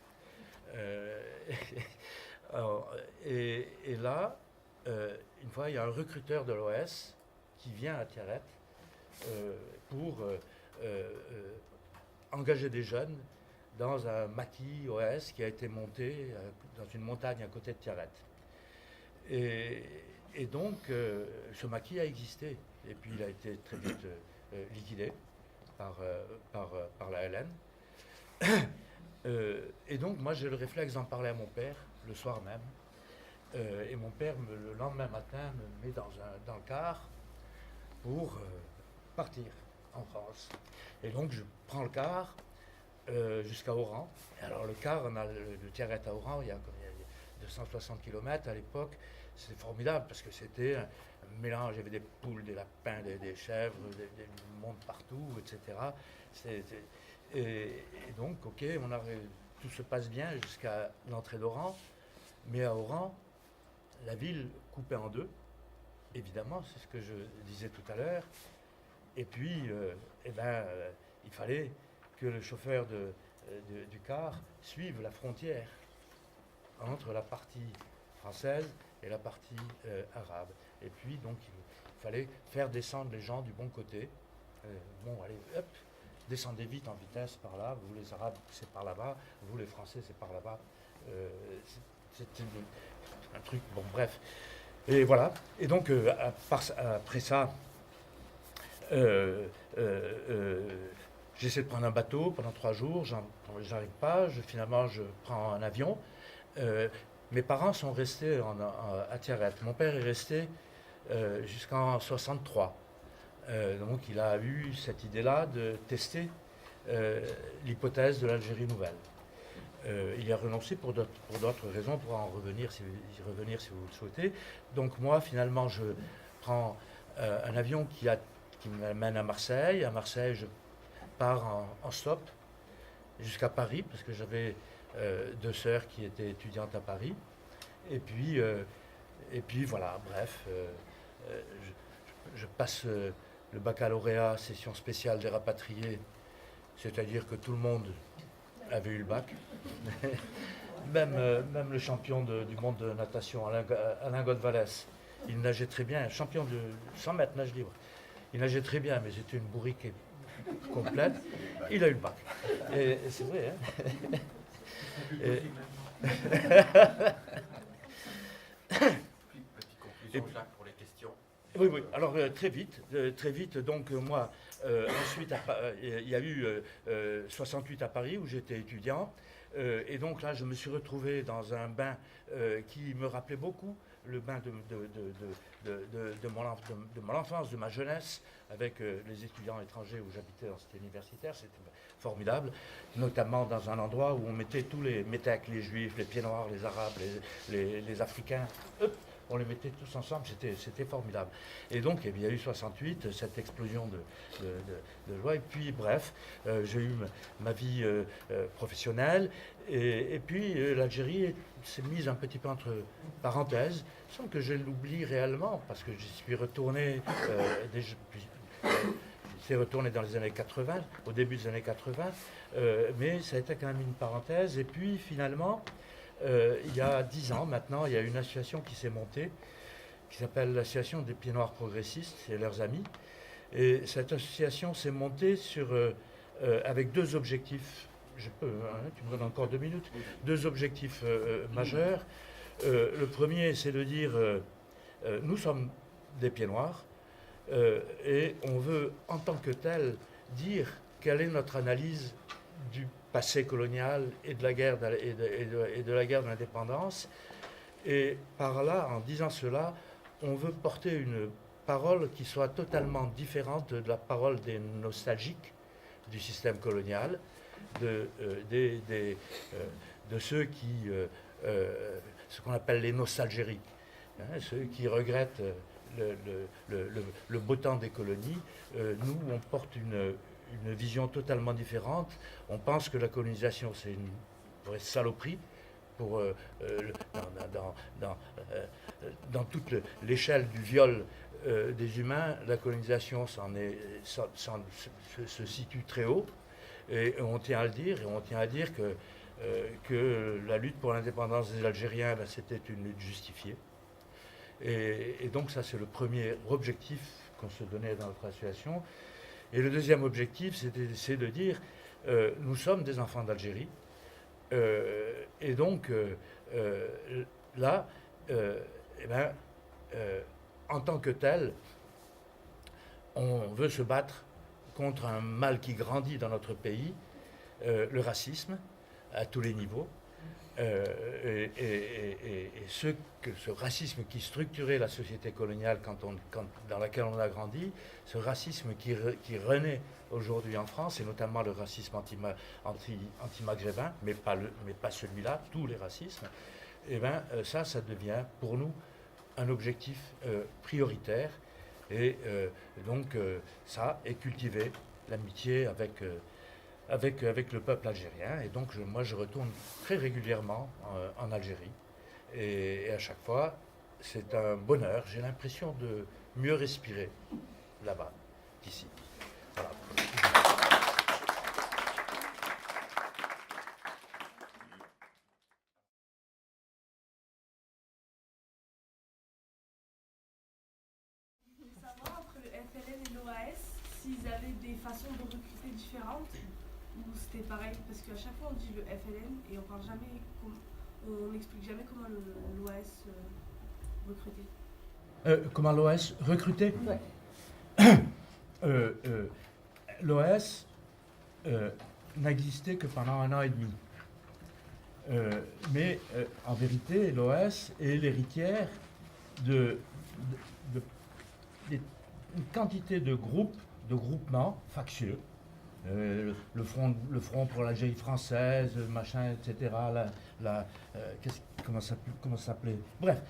Et là, une fois, il y a un recruteur de l'OS qui vient à Tiaret pour engager des jeunes dans un maquis OS qui a été monté dans une montagne à côté de Tiaret. Et donc, ce maquis a existé. Et puis, il a été très vite liquidé par la LN. Et donc, moi, j'ai le réflexe d'en parler à mon père le soir même. Et mon père, le lendemain matin, me met dans le car pour partir en France. Et donc, je prends le car jusqu'à Oran. Et alors, le car, on a de Tiaret à Oran, il y a 260 km à l'époque, c'était formidable parce que c'était un mélange, il y avait des poules, des lapins, des chèvres, des monde partout, etc. Et donc, ok, tout se passe bien jusqu'à l'entrée d'Oran, mais à Oran, la ville coupée en deux, évidemment, c'est ce que je disais tout à l'heure. Et puis, il fallait que le chauffeur du car suive la frontière entre la partie française et la partie arabe. Et puis, donc, il fallait faire descendre les gens du bon côté. Bon, allez, hop, descendez vite en vitesse par là. Vous, les Arabes, c'est par là-bas. Vous, les Français, c'est par là-bas. C'était un truc, bon, bref. Et voilà. Et donc, après ça, j'essaie de prendre un bateau pendant 3 jours. J'arrive pas. Finalement, je prends un avion. Mes parents sont restés à Tiaret. Mon père est resté jusqu'en 63. Donc il a eu cette idée-là de tester l'hypothèse de l'Algérie nouvelle. Il a renoncé pour d'autres raisons, pour en revenir si vous le souhaitez. Donc moi, finalement, je prends un avion qui m'amène à Marseille. À Marseille, je pars en stop jusqu'à Paris, parce que j'avais 2 sœurs qui étaient étudiantes à Paris. Et puis voilà, bref, je passe le baccalauréat, session spéciale des rapatriés, c'est-à-dire que tout le monde avait eu le bac. Même le champion du monde de natation, Alain Godvalès, il nageait très bien, champion de 100 mètres nage libre. Il nageait très bien, mais c'était une bourrique complète. Il a eu le bac. Et c'est vrai, hein. Petite conclusion, Jacques, pour les questions. Oui. Alors très vite. Donc moi, ensuite, il y a eu 68 à Paris où j'étais étudiant. Et donc là, je me suis retrouvé dans un bain qui me rappelait beaucoup le bain de mon enfance, de ma jeunesse, avec les étudiants étrangers où j'habitais dans cette universitaire. C'était formidable, notamment dans un endroit où on mettait tous les métèques, les juifs, les pieds noirs, les arabes, les africains. On les mettait tous ensemble, c'était formidable. Et donc, il y a eu 68, cette explosion de joie. Et puis, bref, j'ai eu ma vie professionnelle. Et puis, l'Algérie s'est mise un petit peu entre parenthèses, sans que je l'oublie réellement, parce que j'y suis retourné dans les années 80, au début des années 80, mais ça a été quand même une parenthèse. Et puis, finalement, il y a 10 ans maintenant, il y a une association qui s'est montée, qui s'appelle l'Association des Pieds Noirs Progressistes et leurs amis. Et cette association s'est montée avec 2 objectifs. Tu me donnes encore 2 minutes. 2 objectifs majeurs. Le premier, c'est de dire, nous sommes des Pieds Noirs, et on veut, en tant que tel, dire quelle est notre analyse du passé colonial et de la guerre de l'indépendance. Et par là, en disant cela, on veut porter une parole qui soit totalement différente de la parole des nostalgiques du système colonial, de ceux qui, ce qu'on appelle les nostalgériques, ceux qui regrettent le beau temps des colonies. Nous, on porte une vision totalement différente. On pense que la colonisation, c'est une vraie saloperie. Dans toute l'échelle du viol des humains, la colonisation se situe très haut. Et on tient à le dire, et on tient à dire que la lutte pour l'indépendance des Algériens, c'était une lutte justifiée. Et donc ça, c'est le premier objectif qu'on se donnait dans notre association. Et le deuxième objectif, c'est de dire, nous sommes des enfants d'Algérie. Et donc, là, en tant que tel, on veut se battre contre un mal qui grandit dans notre pays, le racisme, à tous les niveaux. Ce racisme qui structurait la société coloniale dans laquelle on a grandi, ce racisme qui renaît aujourd'hui en France, et notamment le racisme anti-maghrébin, mais pas celui-là, tous les racismes. et bien ça devient pour nous un objectif prioritaire. Et donc ça, et cultiver l'amitié avec le peuple algérien. Et donc moi je retourne très régulièrement en Algérie. Et à chaque fois, c'est un bonheur. J'ai l'impression de mieux respirer là-bas qu'ici. Voilà. Je voulais savoir entre le FLN et l'OAS s'ils avaient des façons de recruter différentes ou c'était pareil, parce qu'à chaque fois on dit le FLN et on parle jamais, on n'explique jamais comment l'OAS recrutait. Comment l'OAS recrutait? L'OAS n'a existé que pendant 1 an et demi. Mais en vérité, l'OAS est l'héritière d'une quantité de groupes, de groupements factieux. Le front pour l'Algérie française, machin, etc. Comment ça s'appelait? Bref,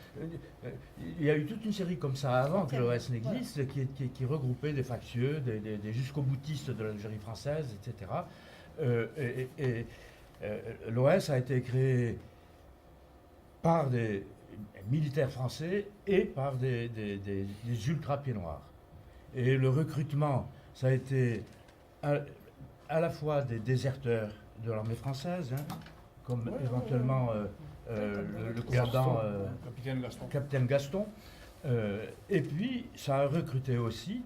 il y a eu toute une série comme ça avant que l'OAS n'existe, qui regroupait des factieux, des jusqu'au-boutistes de l'Algérie française, etc. L'OAS a été créé par des militaires français et par des ultra-pieds noirs. Et le recrutement, ça a été à la fois des déserteurs de l'armée française, hein, comme éventuellement le commandant Capitaine Gaston, et puis ça a recruté aussi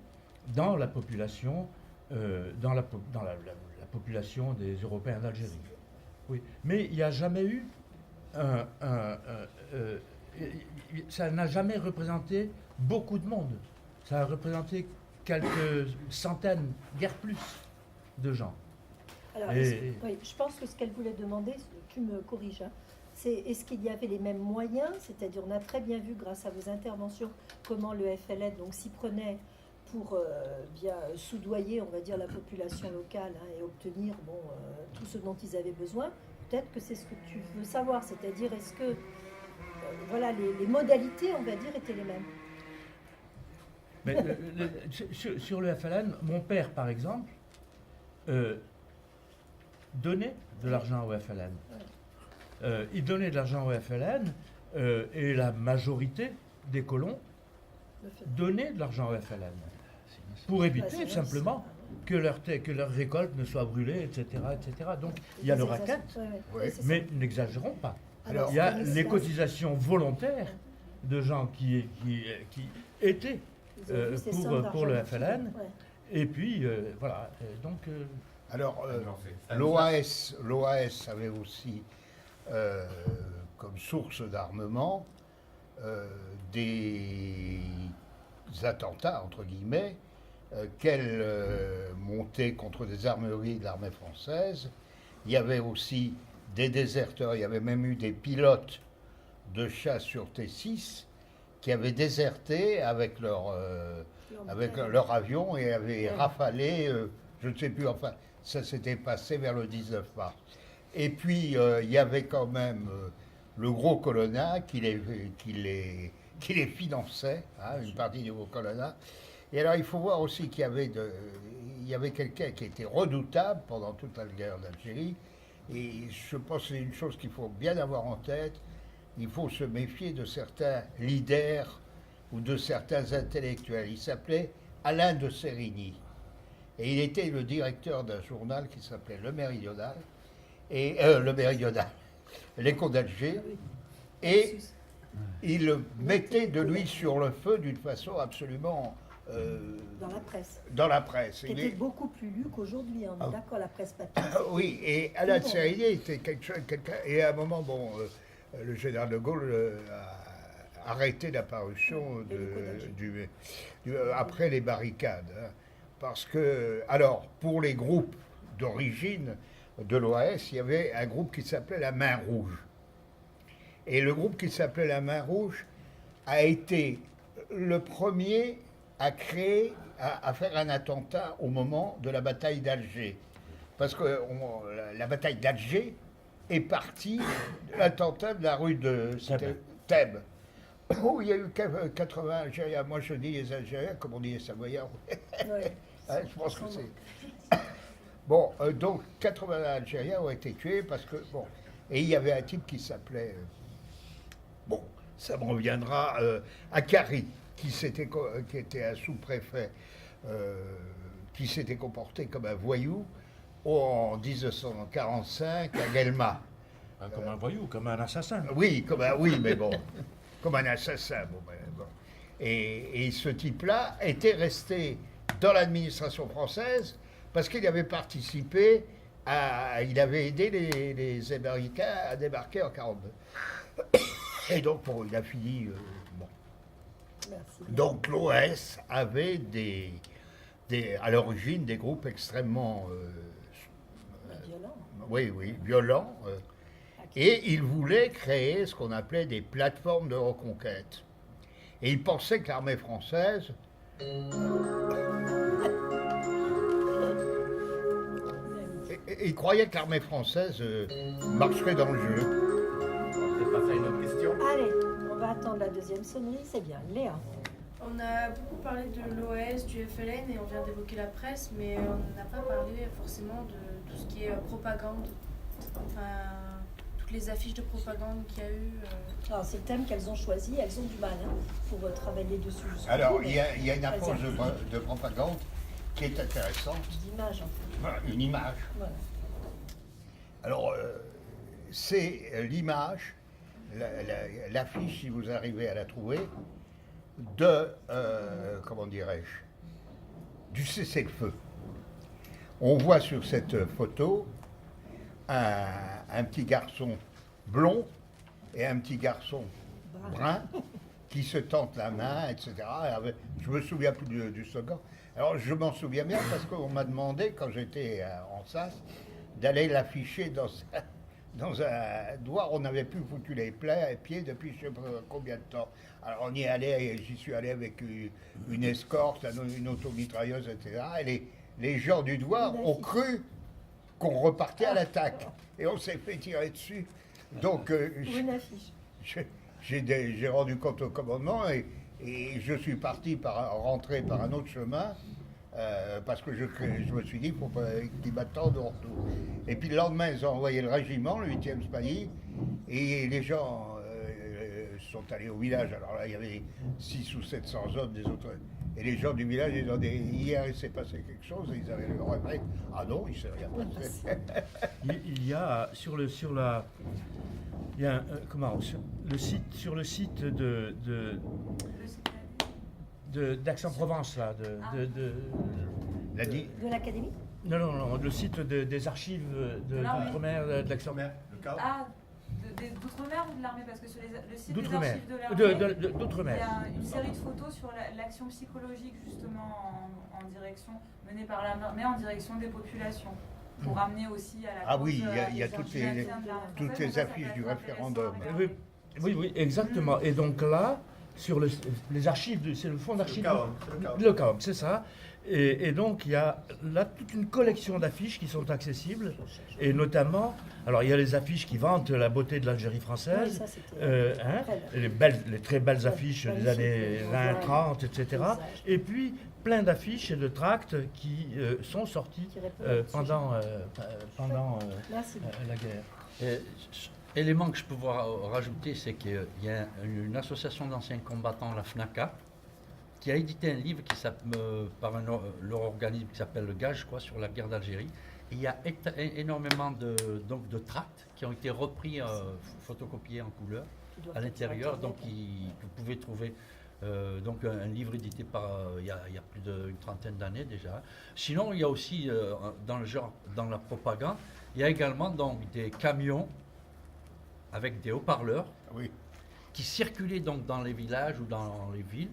dans la population, la population des Européens d'Algérie. Oui, mais il n'y a jamais eu ça n'a jamais représenté beaucoup de monde. Ça a représenté quelques centaines, guère plus, de gens. Alors, oui, je pense que ce qu'elle voulait demander, tu me corriges, hein, c'est est-ce qu'il y avait les mêmes moyens? C'est-à-dire, on a très bien vu, grâce à vos interventions, comment le FLN donc s'y prenait pour bien soudoyer, on va dire, la population locale, hein, et obtenir tout ce dont ils avaient besoin. Peut-être que c'est ce que tu veux savoir, c'est-à-dire est-ce que voilà, les modalités, on va dire, étaient les mêmes. Mais sur le FLN, mon père, par exemple, donnait de l'argent au FLN. Il donnait de l'argent au FLN et la majorité des colons donnaient de l'argent au FLN pour éviter simplement que leur récolte ne soit brûlée, etc. etc. Donc il y a le racket, mais n'exagérons pas. Alors, il y a les cotisations volontaires de gens qui étaient pour le FLN. Et puis, voilà. Donc, alors, l'OAS avait aussi comme source d'armement des attentats, entre guillemets, qu'elle montait contre des armeries de l'armée française. Il y avait aussi des déserteurs, il y avait même eu des pilotes de chasse sur T6 qui avaient déserté avec leur avion et avaient rafalé, je ne sais plus, enfin, ça s'était passé vers le 19 mars. Et puis, il y avait quand même le gros colonnat qui les finançait, hein, une partie du gros colonnat. Et alors, il faut voir aussi qu'il y avait quelqu'un qui était redoutable pendant toute la guerre d'Algérie. Et je pense que c'est une chose qu'il faut bien avoir en tête. Il faut se méfier de certains leaders ou de certains intellectuels. Il s'appelait Alain de Sérigny. Et il était le directeur d'un journal qui s'appelait Le Méridional. L'Écho d'Alger. Et il mettait de lui sur le feu d'une façon absolument... dans la presse. Qui était beaucoup plus lu qu'aujourd'hui, on est d'accord, la presse papier. Oui, et Alain de Sérigny était quelqu'un... Et à un moment, le général de Gaulle a arrêté l'apparition après les barricades. Hein, parce que, alors, pour les groupes d'origine de l'OAS, il y avait un groupe qui s'appelait la Main Rouge. Et le groupe qui s'appelait la Main Rouge a été le premier à faire un attentat au moment de la bataille d'Alger. Parce que la bataille d'Alger est parti de l'attentat de la rue de Thèbes. Thèbes, où il y a eu 80 Algériens. Moi, je dis les Algériens, comme on dit les Savoyards. Ouais. Hein, je pense que c'est. Bon, donc 80 Algériens ont été tués parce que. Bon. Et il y avait un type qui s'appelait. Bon, ça me reviendra. Akari, qui était un sous-préfet, qui s'était comporté comme un voyou en 1945 à Guelma. Comme un voyou, comme un assassin. Oui, mais bon, comme un assassin. Bon. Et ce type-là était resté dans l'administration française parce qu'il avait participé il avait aidé les Américains à débarquer en 1942. Et donc, bon, il a fini. Bon. Merci. Donc, l'OS avait à l'origine des groupes extrêmement. Violent. Oui, violents. Et il voulait créer ce qu'on appelait des plateformes de reconquête. Et il pensait que l'armée française il croyait que l'armée française marcherait dans le jeu. On peut passer à une autre question. Allez, on va attendre la deuxième sonnerie, c'est bien. Léa. On a beaucoup parlé de l'OS, du FLN et on vient d'évoquer la presse, mais on n'a pas parlé forcément de tout ce qui est propagande. Enfin, toutes les affiches de propagande qu'il y a eu. Alors, c'est le thème qu'elles ont choisi, elles ont du mal pour travailler dessus. Alors, il y a une approche de propagande qui est intéressante. D'image, en fait. Voilà, une image. Voilà. Alors, c'est l'image, l'affiche, si vous arrivez à la trouver, de, comment dirais-je, du cessez-le-feu. On voit sur cette photo un petit garçon blond et un petit garçon brun qui se tentent la main, etc. Je me souviens plus du slogan. Alors, je m'en souviens bien parce qu'on m'a demandé, quand j'étais en SAS, d'aller l'afficher dans un doigt. On n'avait plus foutu les pieds depuis je ne sais pas combien de temps. Alors, on y allait, j'y suis allé avec une escorte, une automitrailleuse, etc. Et les gens du doigt ont cru qu'on repartait à l'attaque. Et on s'est fait tirer dessus. Donc, j'ai rendu compte au commandement et je suis parti rentrer par un autre chemin parce que je me suis dit qu'il faut pas qu'ils m'attendent au retour. Et puis le lendemain, ils ont envoyé le régiment, le 8e Spahis, et les gens sont allés au village. Alors là, il y avait 600 ou 700 hommes des autres. Et les gens du village, ils ont dit, hier il s'est passé quelque chose, et ils avaient le regret. Ah non, il ne s'est rien passé. Il y a sur la. Il y a sur le site d'Aix-en-Provence là, de l'académie. Non, le site des archives d'outre-mer d'Aix-en-Provence. Ah, d'outre-mer ou de l'armée? Parce que sur le site des d'outre-mer. archives de l'armée, D'outre-mer. il y a une série de photos sur l'action psychologique justement en direction, menée par l'armée en direction des populations. Pour amener aussi à la Ah oui, il y a toutes les affiches du référendum. Oui, exactement. Et donc là, sur les archives, c'est le fonds d'archives. Le CAOM, c'est ça. Et donc, il y a là toute une collection d'affiches qui sont accessibles. Et notamment, alors il y a les affiches qui vantent la beauté de l'Algérie française, les très belles affiches des années 20, 30, etc. Et puis, plein d'affiches et de tracts qui sont sortis pendant la guerre. Élément que je peux rajouter, c'est qu'il y a une association d'anciens combattants, la FNACA, qui a édité un livre par leur organisme qui s'appelle le Gage, sur la guerre d'Algérie. Et il y a énormément de tracts qui ont été repris, photocopiés en couleur à l'intérieur. Donc vous pouvez trouver donc un livre édité il y a plus d'une trentaine d'années déjà. Sinon, il y a aussi dans la propagande, il y a également donc des camions avec des haut-parleurs qui circulaient donc dans les villages ou dans les villes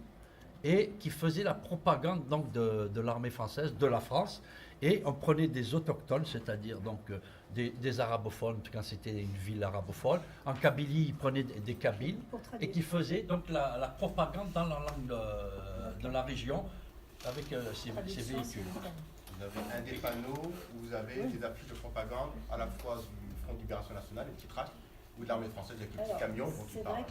et qui faisaient la propagande donc de l'armée française, de la France. Et on prenait des autochtones, c'est-à-dire donc des arabophones, quand c'était une ville arabophone. En Kabylie, ils prenaient des Kabyles et qui faisaient donc la propagande dans la langue de la région avec ces véhicules. Vous avez un des panneaux où vous avez des affiches de propagande à la fois du Front de Libération Nationale, les petits tracts, ou de l'armée française avec les petits Alors, camions dont tu c'est parles. vrai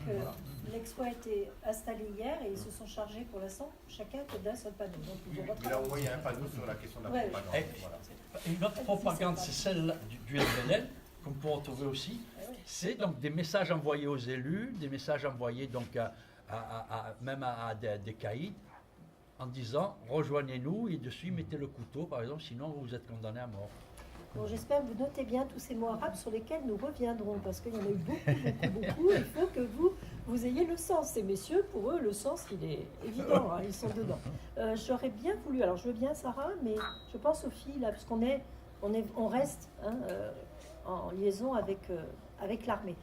que l'expo a été installé hier et ils se sont chargés pour l'instant, chacun que d'un seul panneau. Donc ils vont Mais là, au moins, il y a un panneau sur la question de la Ouais. propagande. Et- Voilà. Une autre propagande, c'est celle du FLN, qu'on peut retrouver aussi. C'est donc des messages envoyés aux élus, des messages envoyés donc même à des caïds, en disant rejoignez-nous et dessus mettez le couteau, par exemple, sinon vous êtes condamné à mort. Bon, j'espère que vous notez bien tous ces mots arabes sur lesquels nous reviendrons, parce qu'il y en a eu beaucoup. Il faut que vous ayez le sens. Ces messieurs, pour eux, le sens, il est évident, hein, ils sont dedans. J'aurais bien voulu, alors je veux bien Sarah, mais je pense aux filles, là, parce on reste hein, en liaison avec l'armée.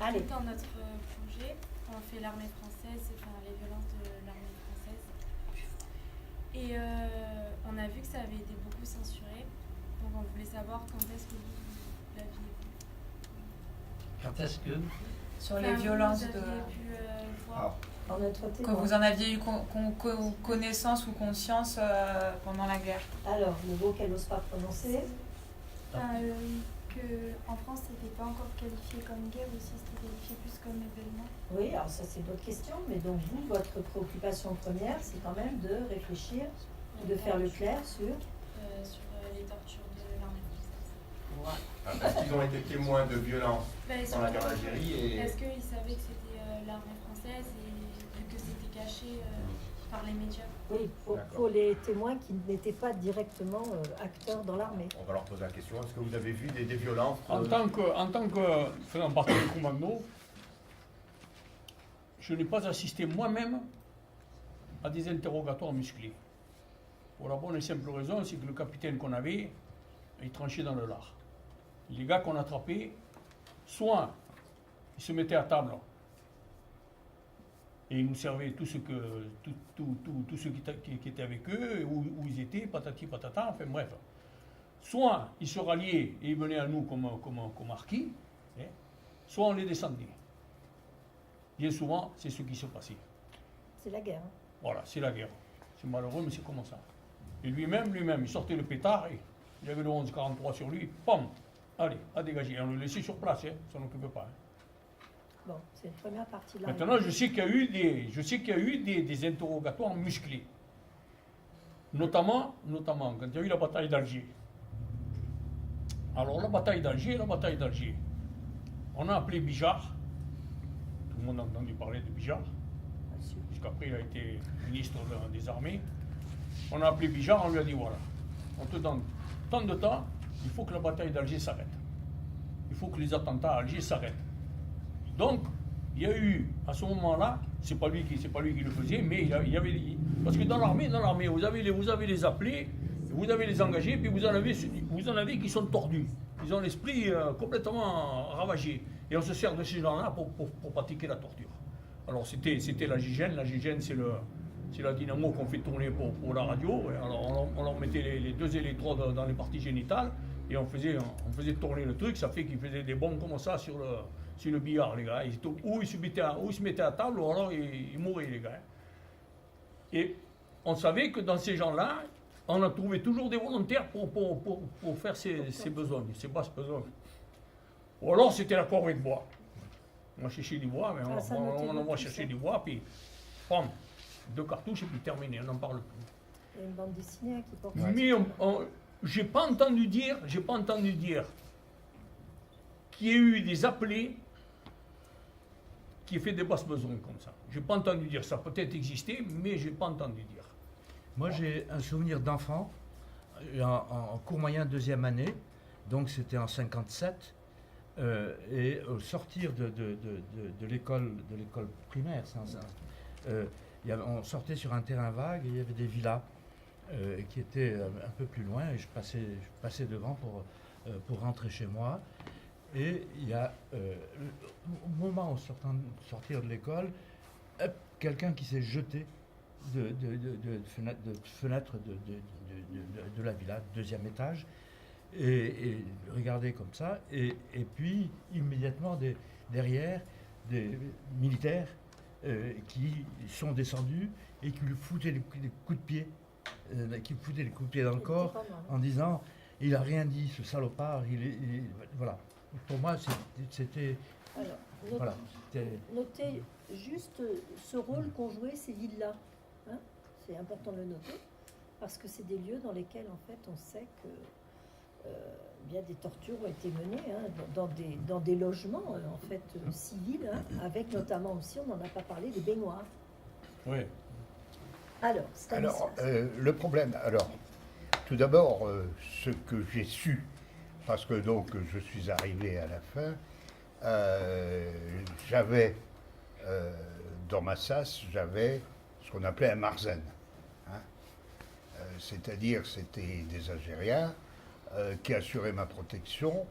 Allez. Dans notre projet, on fait l'armée française, enfin les violences de l'armée française. Et on a vu que ça avait été beaucoup censuré. Donc on voulait savoir quand est-ce que vous l'aviez vu. Quand est-ce que Sur Enfin, les violences vous aviez pu voir. En notre que témoin. vous en aviez eu connaissance ou conscience pendant la guerre. Alors, le mot qu'elle n'ose pas prononcer. En France, c'était pas encore qualifié comme guerre aussi, c'était qualifié plus comme événement. Oui, alors ça c'est d'autres questions, mais donc vous, votre préoccupation première, c'est quand même de réfléchir, de faire le clair sur... Sur les tortures de l'armée française. Voilà. Est-ce qu'ils ont été témoins de violences dans la guerre d'Algérie et... Est-ce qu'ils savaient que c'était l'armée française et vu que c'était caché par les médias? Oui, pour les témoins qui n'étaient pas directement acteurs dans l'armée. On va leur poser la question, est-ce que vous avez vu des violences En tant que faisant partie du commando, je n'ai pas assisté moi-même à des interrogatoires musclés. Pour la bonne et simple raison, c'est que le capitaine qu'on avait, il tranchait dans le lard. Les gars qu'on attrapait, soit ils se mettaient à table et ils nous servaient tout ce qui était avec eux, où ils étaient, patati patata, enfin bref. Soit ils se ralliaient et ils venaient à nous comme harkis, hein, soit on les descendait. Bien souvent, c'est ce qui se passait. C'est la guerre. Hein. Voilà, c'est la guerre. C'est malheureux, mais c'est comme ça. Et lui-même, il sortait le pétard, et il avait le 11-43 sur lui, pam, allez, à dégager. Et on le laissait sur place, hein, ça ne s'occupait pas. Hein. Bon, c'est une première partie de la Maintenant, je sais qu'il y a eu des interrogatoires musclés. Notamment, quand il y a eu la bataille d'Alger. Alors, la bataille d'Alger. On a appelé Bijard. Tout le monde a entendu parler de Bijard. Puisqu'après, il a été ministre des armées. On a appelé Bijard, on lui a dit voilà, on te donne tant de temps, il faut que la bataille d'Alger s'arrête. Il faut que les attentats à Alger s'arrêtent. Donc, il y a eu, à ce moment-là, c'est pas lui qui le faisait, mais il y avait... Parce que dans l'armée, vous avez les appelés, vous avez les engagés, puis vous en avez qui sont tordus. Ils ont l'esprit complètement ravagé. Et on se sert de ces gens-là pour pratiquer la torture. Alors, c'était la gigène. La gigène, c'est la dynamo qu'on fait tourner pour la radio. Alors, on leur mettait les deux électrodes dans les parties génitales, et on faisait tourner le truc. Ça fait qu'ils faisaient des bombes comme ça sur le billard, les gars. Ou ils se mettaient à table, ou alors ils mouraient, les gars. Et on savait que dans ces gens-là, on a trouvé toujours des volontaires pour faire ces besoins, ces basses besoins. Ou alors c'était la corvée de bois. On va chercher du bois, mais on va chercher du bois, puis pam, 2 cartouches et puis terminé, on n'en parle plus. Il y a une bande dessinée qui porte... Mais j'ai pas entendu dire qu'il y ait eu des appelés qui aient fait des basses besoins comme ça. J'ai pas entendu dire ça. Peut-être exister, mais j'ai pas entendu dire. Moi, j'ai un souvenir d'enfant en cours moyen 2e année, donc c'était en 57, et au sortir de l'école primaire, on sortait sur un terrain vague et il y avait des villas qui étaient un peu plus loin, et je passais devant pour rentrer chez moi. Et il y a, au moment où sortir de l'école, quelqu'un qui s'est jeté de fenêtre de la villa, 2e étage, et regardez comme ça, et puis immédiatement derrière des militaires qui sont descendus et qui lui foutaient des coups de pied, dans le corps, en disant Il n'a rien dit, ce salopard. Voilà. Pour moi, c'était... Alors, Voilà. notez juste ce rôle qu'ont joué ces villes-là. Hein, c'est important de le noter, parce que c'est des lieux dans lesquels, en fait, on sait que bien des tortures ont été menées, hein, dans des logements, en fait, civils, hein, avec notamment aussi, on n'en a pas parlé, des baignoires. Oui. Alors, Stanislas. Le problème, tout d'abord, ce que j'ai su, parce que donc je suis arrivé à la fin, j'avais, dans ma SAS, j'avais ce qu'on appelait un marzen. Hein. C'est-à-dire, c'était des Algériens qui assuraient ma protection,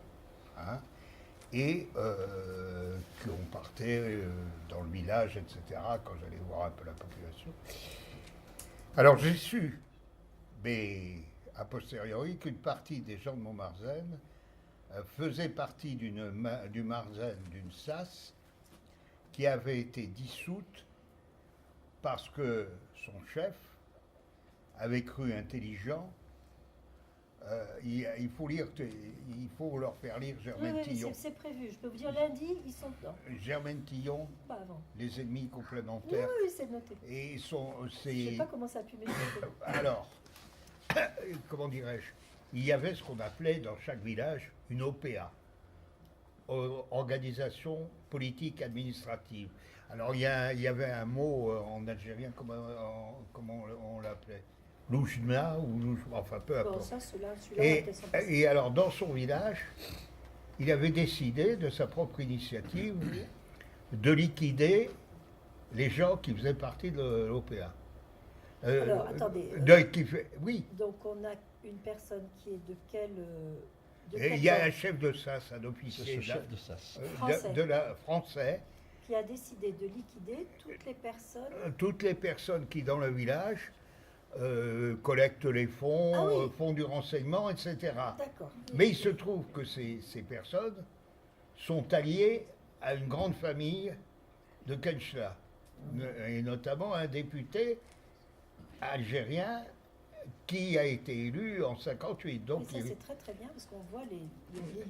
hein, et qu'on partait dans le village, etc., quand j'allais voir un peu la population. Alors j'ai su, mais a posteriori, qu'une partie des gens de Montmarzen faisaient partie du Marzen, d'une SAS, qui avait été dissoute parce que son chef avait cru intelligent. Il faut leur faire lire Germaine Oui, Tillon. c'est prévu. Je peux vous dire, lundi, ils sont dedans. Germaine Tillon, Pas avant. les ennemis complémentaires. Oui, c'est noté. Et Je ne sais pas comment ça a pu m'échapper. Alors, comment dirais-je, il y avait ce qu'on appelait dans chaque village une OPA, organisation politique administrative. Alors il y avait un mot en algérien, comment on l'appelait, Loujna ou enfin peu importe. Bon, ça, celui-là, Et alors dans son village, il avait décidé de sa propre initiative de liquider les gens qui faisaient partie de l'OPA. Alors, attendez. Oui. Donc, on a une personne qui est de quel... Il y a un chef de SAS, un officier Ce chef de SAS. français, qui a décidé de liquider toutes les personnes... qui, dans le village, collectent les fonds, font du renseignement, etc. D'accord. Mais il se trouve que ces personnes sont alliées à une grande famille de Kenchla, et notamment un député algérien qui a été élu en 58. Donc, ça, c'est très très bien, parce qu'on voit les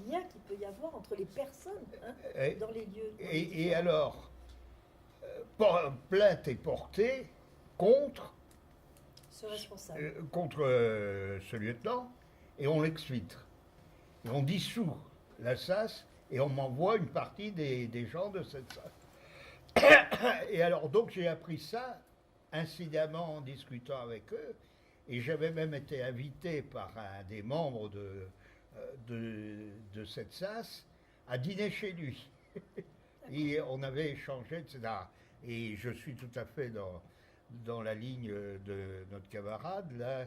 liens qu'il peut y avoir entre les personnes, hein, dans les lieux. Et alors, plainte est portée contre ce responsable. Contre ce lieutenant, et on l'exfiltre. Et on dissout la SAS, et on m'envoie une partie des gens de cette SAS. Et alors, donc, j'ai appris ça incidemment en discutant avec eux, et j'avais même été invité par un des membres de cette SAS à dîner chez lui. Et on avait échangé, etc. Et je suis tout à fait dans la ligne de notre camarade, là,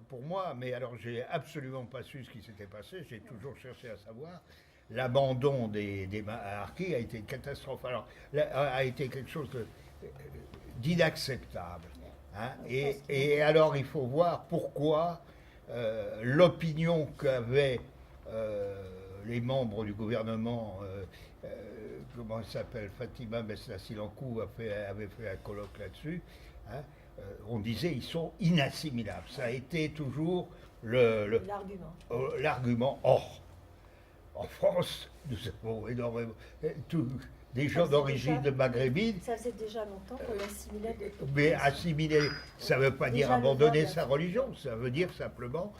pour moi, mais alors j'ai absolument pas su ce qui s'était passé, j'ai toujours cherché à savoir. L'abandon des harkis a été une catastrophe, alors a été quelque chose d'inacceptable. Hein, et alors il faut voir pourquoi l'opinion qu'avaient les membres du gouvernement, comment elle s'appelle, Fatima Besla-Silankou avait fait un colloque là-dessus, hein, on disait ils sont inassimilables. Ça a été toujours l'argument. Or, en France, nous avons énormément... des gens d'origine maghrébine. Ça faisait déjà longtemps qu'on assimilait des populations. Mais assimiler, ça ne veut pas dire abandonner sa religion, ça veut dire simplement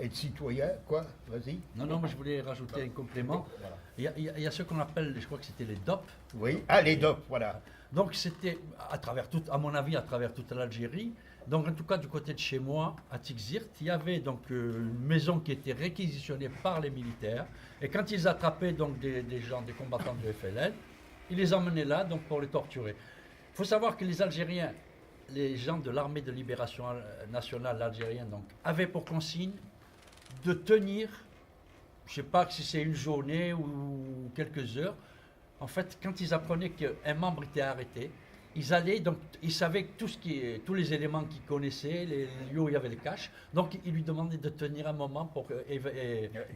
être citoyen, quoi, vas-y. Non, moi je voulais rajouter un complément. Il y a ce qu'on appelle, je crois que c'était les DOP. Oui, les DOP, voilà. Donc c'était, à mon avis, à travers toute l'Algérie. Donc en tout cas, du côté de chez moi, à Tixirt, il y avait donc une maison qui était réquisitionnée par les militaires. Et quand ils attrapaient donc des gens, des combattants du FLN, ils les emmenaient là donc pour les torturer. Il faut savoir que les Algériens, les gens de l'armée de libération nationale algérienne, donc, avaient pour consigne de tenir, je ne sais pas si c'est une journée ou quelques heures. En fait, quand ils apprenaient qu'un membre était arrêté, ils allaient, donc ils savaient tous les éléments qu'ils connaissaient, les lieux où il y avait les caches. Donc ils lui demandaient de tenir un moment pour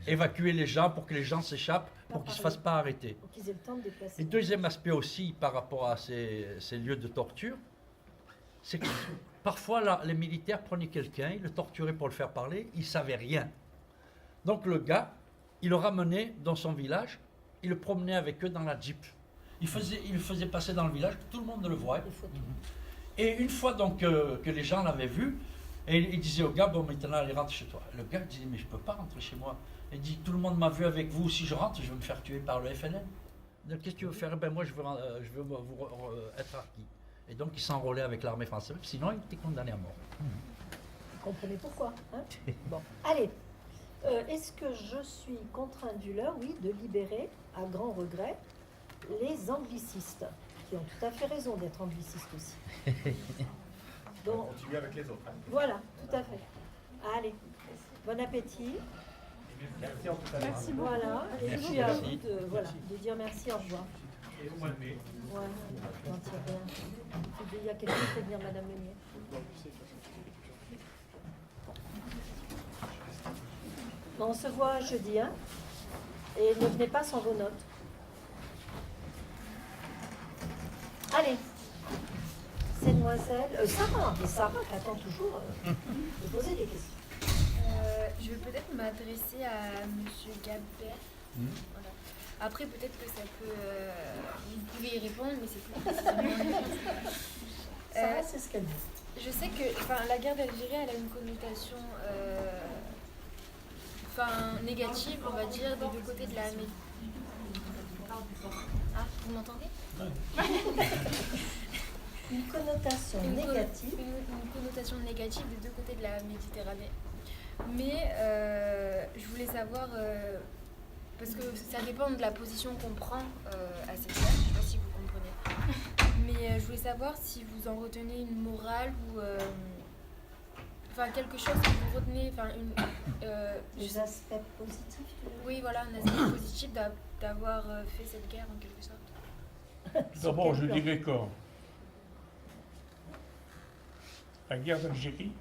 évacuer les gens, pour que les gens s'échappent, pour qu'ils ne se fassent pas arrêter. Pour qu'ils aient le temps de déplacer. Et deuxième aspect aussi par rapport à ces lieux de torture, c'est que parfois les militaires prenaient quelqu'un, ils le torturaient pour le faire parler, il ne savait rien. Donc le gars, il le ramenait dans son village, il le promenait avec eux dans la Jeep. Il le faisait passer dans le village, tout le monde le voit. Et une fois donc que les gens l'avaient vu, et il disait au gars, bon maintenant allez rentre chez toi. Le gars disait, mais je ne peux pas rentrer chez moi. Il dit, tout le monde m'a vu avec vous, si je rentre, je vais me faire tuer par le FLN. Donc qu'est-ce que tu veux faire? Ben moi je veux être harki. Et donc il s'enrôlait avec l'armée française, sinon il était condamné à mort. Vous comprenez pourquoi, hein? Bon, allez. Est-ce que je suis contrainte du leur, oui, de libérer, à grand regret, les anglicistes, qui ont tout à fait raison d'être anglicistes aussi. Donc, on continue avec les autres. Hein. Voilà, tout à fait. Allez, bon appétit. Merci en tout cas. Merci beaucoup. Voilà, et puis à vous de dire merci, au revoir. Et au mois de mai. Ouais, non, c'est rien. Il y a quelqu'un qui fait venir Madame Meunier. Bon, on se voit jeudi, hein, et ne venez pas sans vos notes. Allez, ces demoiselles, Sarah qui attend toujours de poser des questions. Je vais peut-être m'adresser à Monsieur Gabert. Voilà. Après, peut-être que ça peut... vous pouvez y répondre, mais c'est plus précisément... Sarah, c'est ce qu'elle dit. Je sais que la guerre d'Algérie, elle a une connotation négative, on va dire, des deux côtés de la Méditerranée. Ah, vous m'entendez? Une connotation négative. Une connotation négative des deux côtés de la Méditerranée. Mais je voulais savoir, parce que ça dépend de la position qu'on prend à cette guerre, je ne sais pas si vous comprenez. Mais je voulais savoir si vous en retenez une morale ou quelque chose que vous retenez, des aspects positifs. Oui, voilà, un aspect positif d'avoir fait cette guerre en quelque sorte. D'abord, je dirais que la guerre d'Algérie,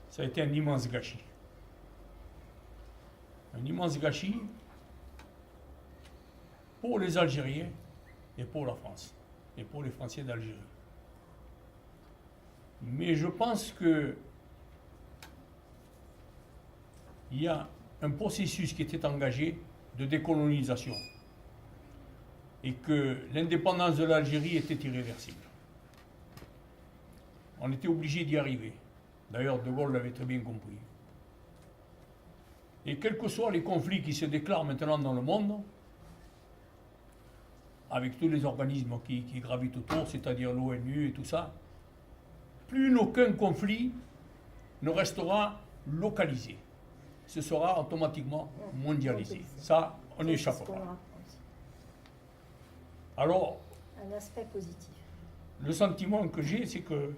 ça a été un immense gâchis. Un immense gâchis pour les Algériens et pour la France, et pour les Français d'Algérie. Mais je pense que il y a un processus qui était engagé de décolonisation et que l'indépendance de l'Algérie était irréversible. On était obligé d'y arriver. D'ailleurs, De Gaulle l'avait très bien compris. Et quels que soient les conflits qui se déclarent maintenant dans le monde, avec tous les organismes qui gravitent autour, c'est-à-dire l'ONU et tout ça, plus aucun conflit ne restera localisé. Ce sera automatiquement mondialisé. Ça, on n'échappe pas. Alors, un aspect positif. Le sentiment que j'ai, c'est que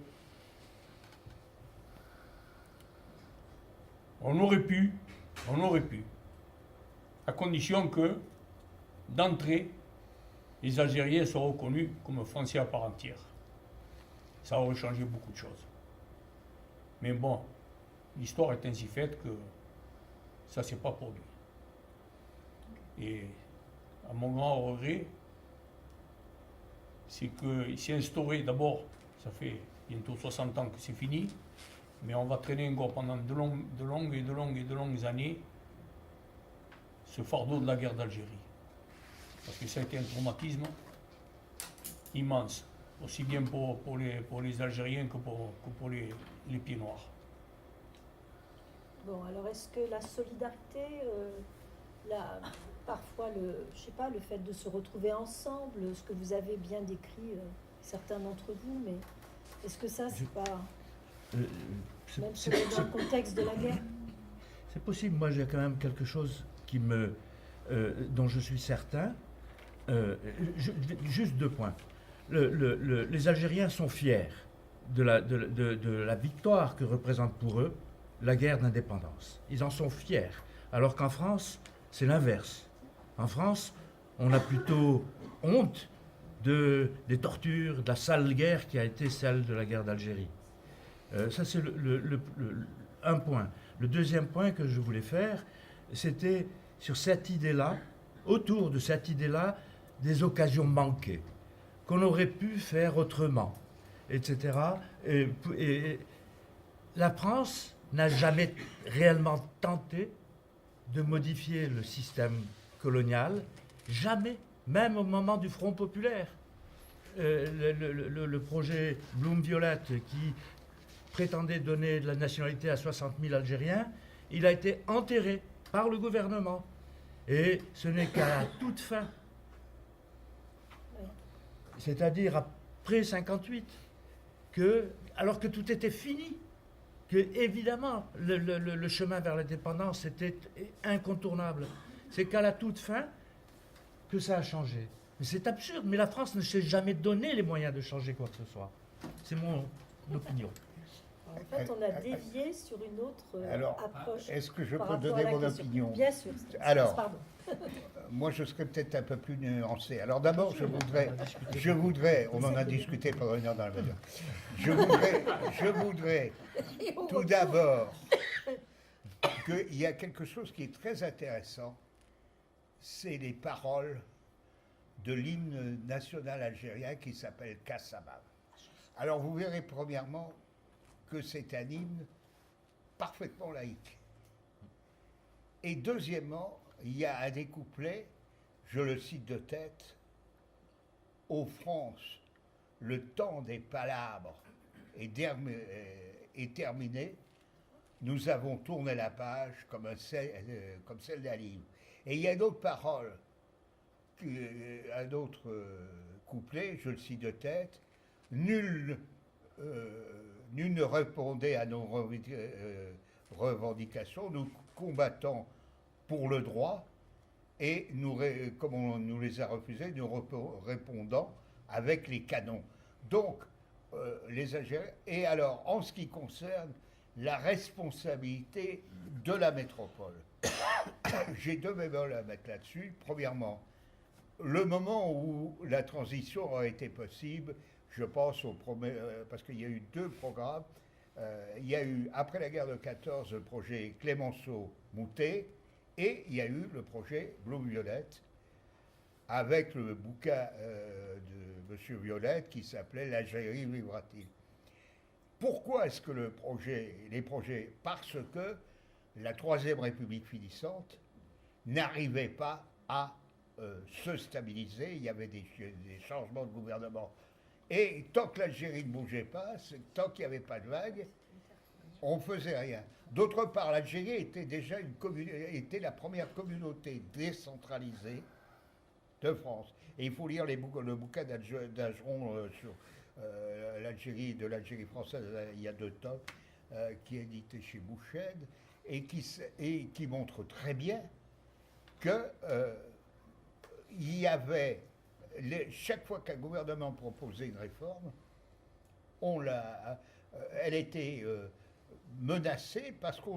on aurait pu, à condition que, d'entrée, les Algériens soient reconnus comme Français à part entière. Ça aurait changé beaucoup de choses. Mais bon, l'histoire est ainsi faite que ça ne s'est pas produit. Et à mon grand regret, c'est qu'il s'est instauré, d'abord, ça fait bientôt 60 ans que c'est fini, mais on va traîner encore pendant de longues années ce fardeau de la guerre d'Algérie. Parce que ça a été un traumatisme immense, aussi bien pour les Algériens que pour les pieds noirs. Bon, alors est-ce que la solidarité, parfois le fait de se retrouver ensemble, ce que vous avez bien décrit, certains d'entre vous, mais est-ce que ça, c'est pas... même si c'est dans le contexte de la guerre? C'est possible. Moi, j'ai quand même quelque chose dont je suis certain. Juste 2 points. Les Algériens sont fiers de la victoire que représente pour eux la guerre d'indépendance. Ils en sont fiers. Alors qu'en France, c'est l'inverse. En France, on a plutôt honte des tortures, de la sale guerre qui a été celle de la guerre d'Algérie. Ça, c'est un point. Le deuxième point que je voulais faire, c'était sur cette idée-là, autour de cette idée-là, des occasions manquées, qu'on aurait pu faire autrement. etc. Et la France n'a jamais réellement tenté de modifier le système colonial, jamais, même au moment du Front populaire. Le projet Blum-Violette qui prétendait donner de la nationalité à 60 000 Algériens, il a été enterré par le gouvernement. Et ce n'est qu'à la toute fin, c'est-à-dire après 58, alors que tout était fini, que évidemment le chemin vers l'indépendance était incontournable. C'est qu'à la toute fin que ça a changé. Mais c'est absurde, mais la France ne s'est jamais donné les moyens de changer quoi que ce soit. C'est mon opinion. En fait, on a dévié sur une autre approche. Est-ce que je par peux rapport donner à la mon question. opinion? Bien sûr. Alors, Pardon. moi, je serais peut-être un peu plus nuancé. Alors d'abord, je voudrais, on en a discuté pendant une heure dans la voiture. Je voudrais tout d'abord qu'il y a quelque chose qui est très intéressant, c'est les paroles de l'hymne national algérien qui s'appelle Kassaman. Alors vous verrez premièrement que c'est un hymne parfaitement laïque. Et deuxièmement, il y a un des couplets, je le cite de tête, « Ô France, le temps des palabres est terminé, nous avons tourné la page comme celle d'un livre. » Et il y a d'autres paroles, un autre couplet, je le cite de tête, « Nul ne répondait à nos revendications, nous combattons pour le droit, et comme on nous les a refusés, nous répondons avec les canons. » Donc, les Algériens. Et alors, en ce qui concerne la responsabilité de la métropole, j'ai deux bémols à mettre là-dessus. Premièrement, le moment où la transition a été possible, je pense parce qu'il y a eu deux programmes. Il y a eu, après la guerre de 14, le projet Clémenceau-Moutet, et il y a eu le projet Blum-Violette, avec le bouquin de M. Violette qui s'appelait « L'Algérie vivra-t-il ». Pourquoi est-ce que les projets? Parce que la Troisième République finissante n'arrivait pas à se stabiliser, il y avait des changements de gouvernement. Et tant que l'Algérie ne bougeait pas, tant qu'il n'y avait pas de vague, on ne faisait rien. D'autre part, l'Algérie était déjà était la première communauté décentralisée de France. Et il faut lire le bouquin d'Ageron sur l'Algérie française, il y a 2 tomes, qui est édité chez Bouched, et qui montre très bien que il y avait, chaque fois qu'un gouvernement proposait une réforme, elle était menacée parce que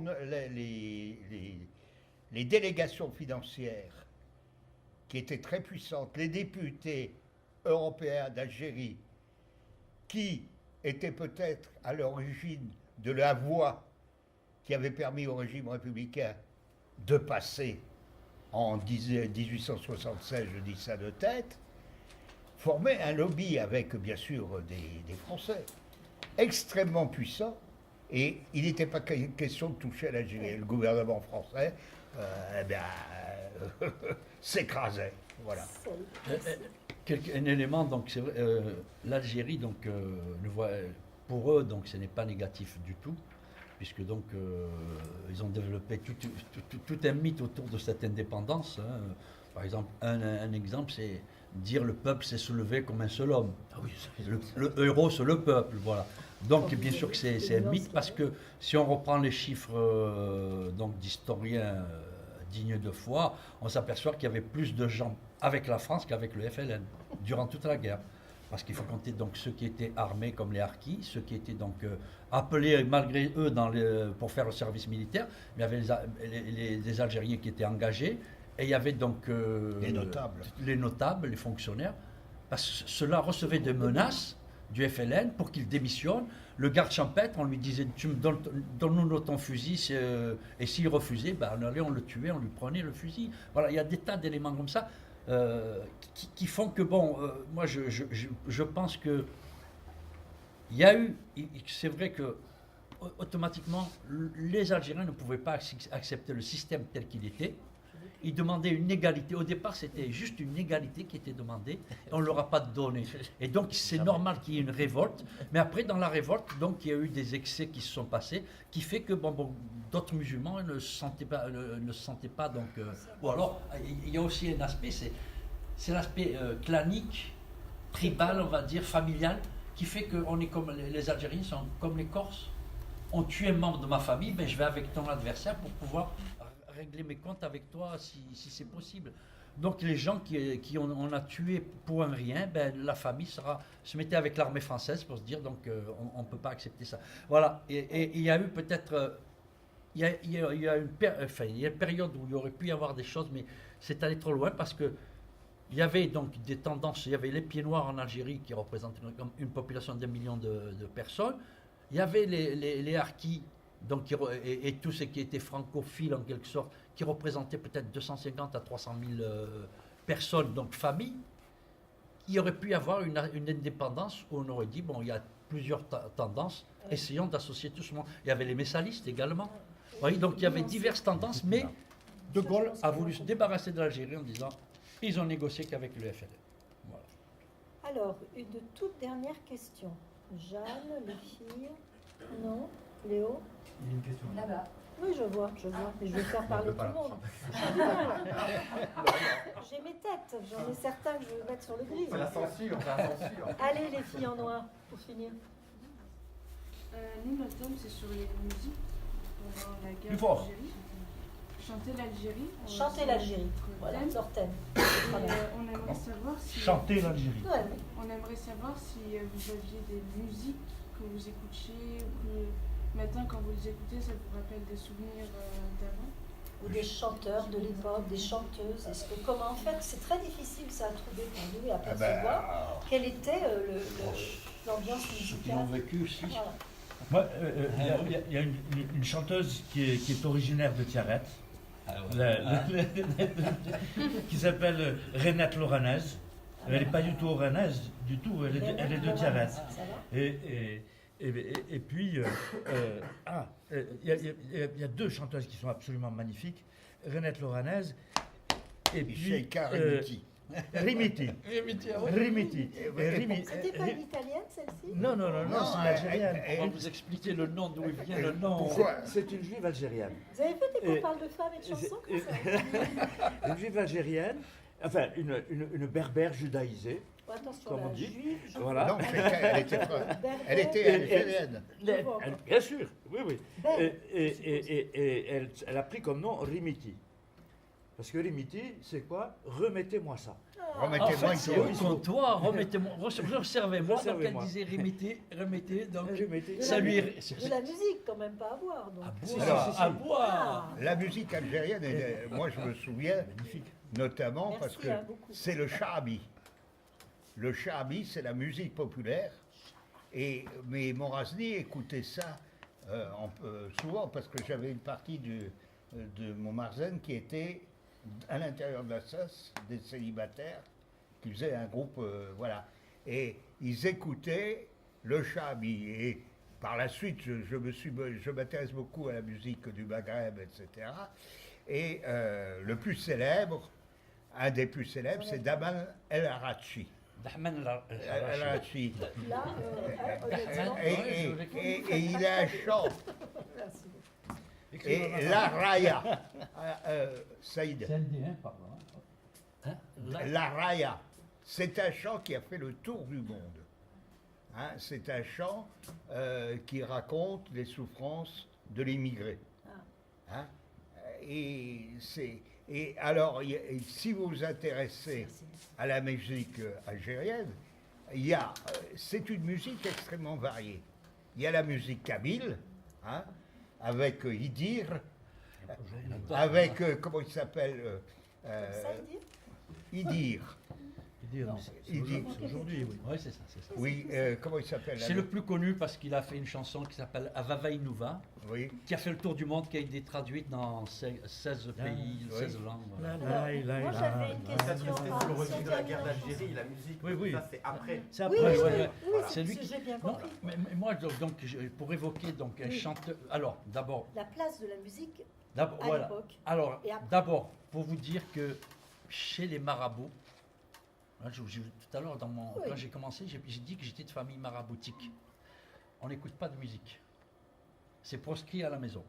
les délégations financières qui étaient très puissantes, les députés européens d'Algérie, qui étaient peut-être à l'origine de la voie qui avait permis au régime républicain de passer en 1876, je dis ça de tête, formaient un lobby avec, bien sûr, des Français extrêmement puissants, et il n'était pas question de toucher à l'Algérie. Le gouvernement français s'écrasait. Voilà. Un élément, donc c'est vrai, l'Algérie, donc pour eux, donc ce n'est pas négatif du tout, puisque donc ils ont développé tout un mythe autour de cette indépendance. Hein. Par exemple, un exemple, c'est dire le peuple s'est soulevé comme un seul homme. Ah oui, le héros, c'est le peuple, voilà. Donc bien sûr que c'est un mythe, parce que si on reprend les chiffres donc d'historiens dignes de foi, on s'aperçoit qu'il y avait plus de gens avec la France qu'avec le FLN durant toute la guerre. Parce qu'il faut compter donc ceux qui étaient armés comme les harkis, ceux qui étaient donc appelés malgré eux pour faire le service militaire. Il y avait les Algériens qui étaient engagés, et il y avait donc les notables, les fonctionnaires, parce que ceux-là recevaient des menaces du FLN pour qu'il démissionne. Le garde champêtre, on lui disait donne-nous ton fusil, et s'il refusait, ben, on le tuait, on lui prenait le fusil. Voilà, il y a des tas d'éléments comme ça qui font que, bon, moi je pense que Il y a eu, c'est vrai que automatiquement, les Algériens ne pouvaient pas accepter le système tel qu'il était. Ils demandaient une égalité. Au départ, c'était juste une égalité qui était demandée et on ne leur a pas donné. Et donc, c'est normal qu'il y ait une révolte. Mais après, dans la révolte, donc, il y a eu des excès qui se sont passés, qui fait que d'autres musulmans ne se sentaient pas. Donc, ou alors, il y a aussi un aspect, c'est l'aspect clanique, tribal, on va dire, familial, qui fait qu'on est comme les Algériens sont comme les Corses. On tue un membre de ma famille, ben, je vais avec ton adversaire pour pouvoir régler mes comptes avec toi si c'est possible. Donc les gens qui on a tué pour un rien, ben, la famille se mettait avec l'armée française pour se dire donc on ne peut pas accepter ça. Voilà, et il y a eu peut-être, il y a une période où il y aurait pu y avoir des choses, mais c'est allé trop loin parce que il y avait donc des tendances, il y avait les pieds noirs en Algérie qui représentent une population d'1 million de personnes, il y avait les harkis, donc, et tout ce qui était francophile en quelque sorte, qui représentait peut-être 250 à 300 000 personnes, donc familles, il y aurait pu y avoir une indépendance où on aurait dit, bon, il y a plusieurs tendances, essayons d'associer tout ce monde. Il y avait les messalistes également. Oui, donc il y avait diverses tendances, mais De Gaulle a voulu se débarrasser de l'Algérie en disant, ils ont négocié qu'avec le FLN. Voilà. Alors, une toute dernière question. Jeanne, les filles, non, Léo? Il y a une question. Là-bas. Oui, je vois, mais je vais faire parler tout le monde. J'ai mes têtes, j'en ai certains que je vais mettre sur le gris. C'est la censure, la censure. Allez, les filles en noir, pour finir. Nous, notre thème, c'est sur les musiques pendant la guerre Plus fort. d'Algérie. Chanter l'Algérie. Chanter l'Algérie, voilà, leur thème. On aimerait savoir si... Chanter l'Algérie. Ouais. On aimerait savoir si vous aviez des musiques que vous écoutiez ou que maintenant, quand vous les écoutez, ça vous rappelle des souvenirs d'avant. Ou des chanteurs de l'époque, des chanteuses. Est-ce que, comment en fait, c'est très difficile ça à trouver pour nous et à percevoir. Quelle était l'ambiance Ceux qui ont musicale? vécu aussi. Voilà. Moi, il y a une chanteuse qui est originaire de Tiaret, qui s'appelle Renate Loranaise. Elle n'est pas du tout oranaise, du tout, elle est de Tiaret. Et puis, il y a deux chanteuses qui sont absolument magnifiques, Renate Loranaise et puis Sheikha Rimiti. Rimiti. Rimiti. C'était pas une italienne celle-ci? Non, c'est une algérienne. On va vous expliquer le nom, d'où il vient le nom. Pourquoi? C'est une juive algérienne. Vous avez fait des parles de femmes et de chansons comme ça? Une juive algérienne, enfin une berbère judaïsée. Oh, attention, comme on la dit. juive, Voilà. Non, elle était algérienne. Bien sûr, oui. Et elle a pris comme nom Rimiti. Parce que Rimiti, c'est quoi? Remettez-moi ça. Remettez-moi C'est au comptoir, remettez-moi, observez-moi, donc elle Observez-moi. disait remettez, donc Remettez. ça lui... de la musique quand même pas à boire. Donc. À boire. La musique algérienne, moi je me souviens, notamment Merci, parce que beaucoup. c'est le charabi. Le charabi, c'est la musique populaire. Mais Morazni écoutait ça souvent parce que j'avais une partie de Montmarzen qui était à l'intérieur de la SOS, des célibataires, qui faisaient un groupe, voilà. Et ils écoutaient le charabi. Et par la suite, je m'intéresse beaucoup à la musique du Maghreb, etc. Et le plus célèbre, un des plus célèbres, c'est Daman El Arachi. El Arachi. Là, honnêtement, Et il a un chant. merci. Et la Raya, Saïd, C'est indien, pardon. Hein? la Raya, c'est un chant qui a fait le tour du monde. Hein, c'est un chant qui raconte les souffrances de l'immigré. Hein, et alors, si vous vous intéressez à la musique algérienne, c'est une musique extrêmement variée. Il y a la musique kabyle, hein, avec Idir, avec, comment il s'appelle Ça, il dit Idir. dire, Non. mais c'est Il dit- aujourd'hui, oui. Oui, c'est ça, c'est ça. Oui, comment il s'appelle C'est le plus connu parce qu'il a fait une chanson qui s'appelle Avavainuva, Oui. qui a fait le tour du monde, qui a été traduite dans 16 pays, oui. 16 langues. voilà. Moi, j'avais une Ça, question. c'était Ah, l'origine si de on la termine guerre la d'Algérie, la musique, Oui, oui. ça c'est après. C'est Oui, après, oui, ouais. oui, Voilà. C'est lui qui. j'ai bien Non, compris. mais moi, pour évoquer donc un Oui. chanteur. Alors, d'abord, La place de la musique à voilà. l'époque. Alors, Et après d'abord, pour vous dire que chez les marabouts, hein, tout à l'heure, Oui. quand j'ai commencé, j'ai dit que j'étais de famille maraboutique. On n'écoute pas de musique. C'est proscrit à la maison.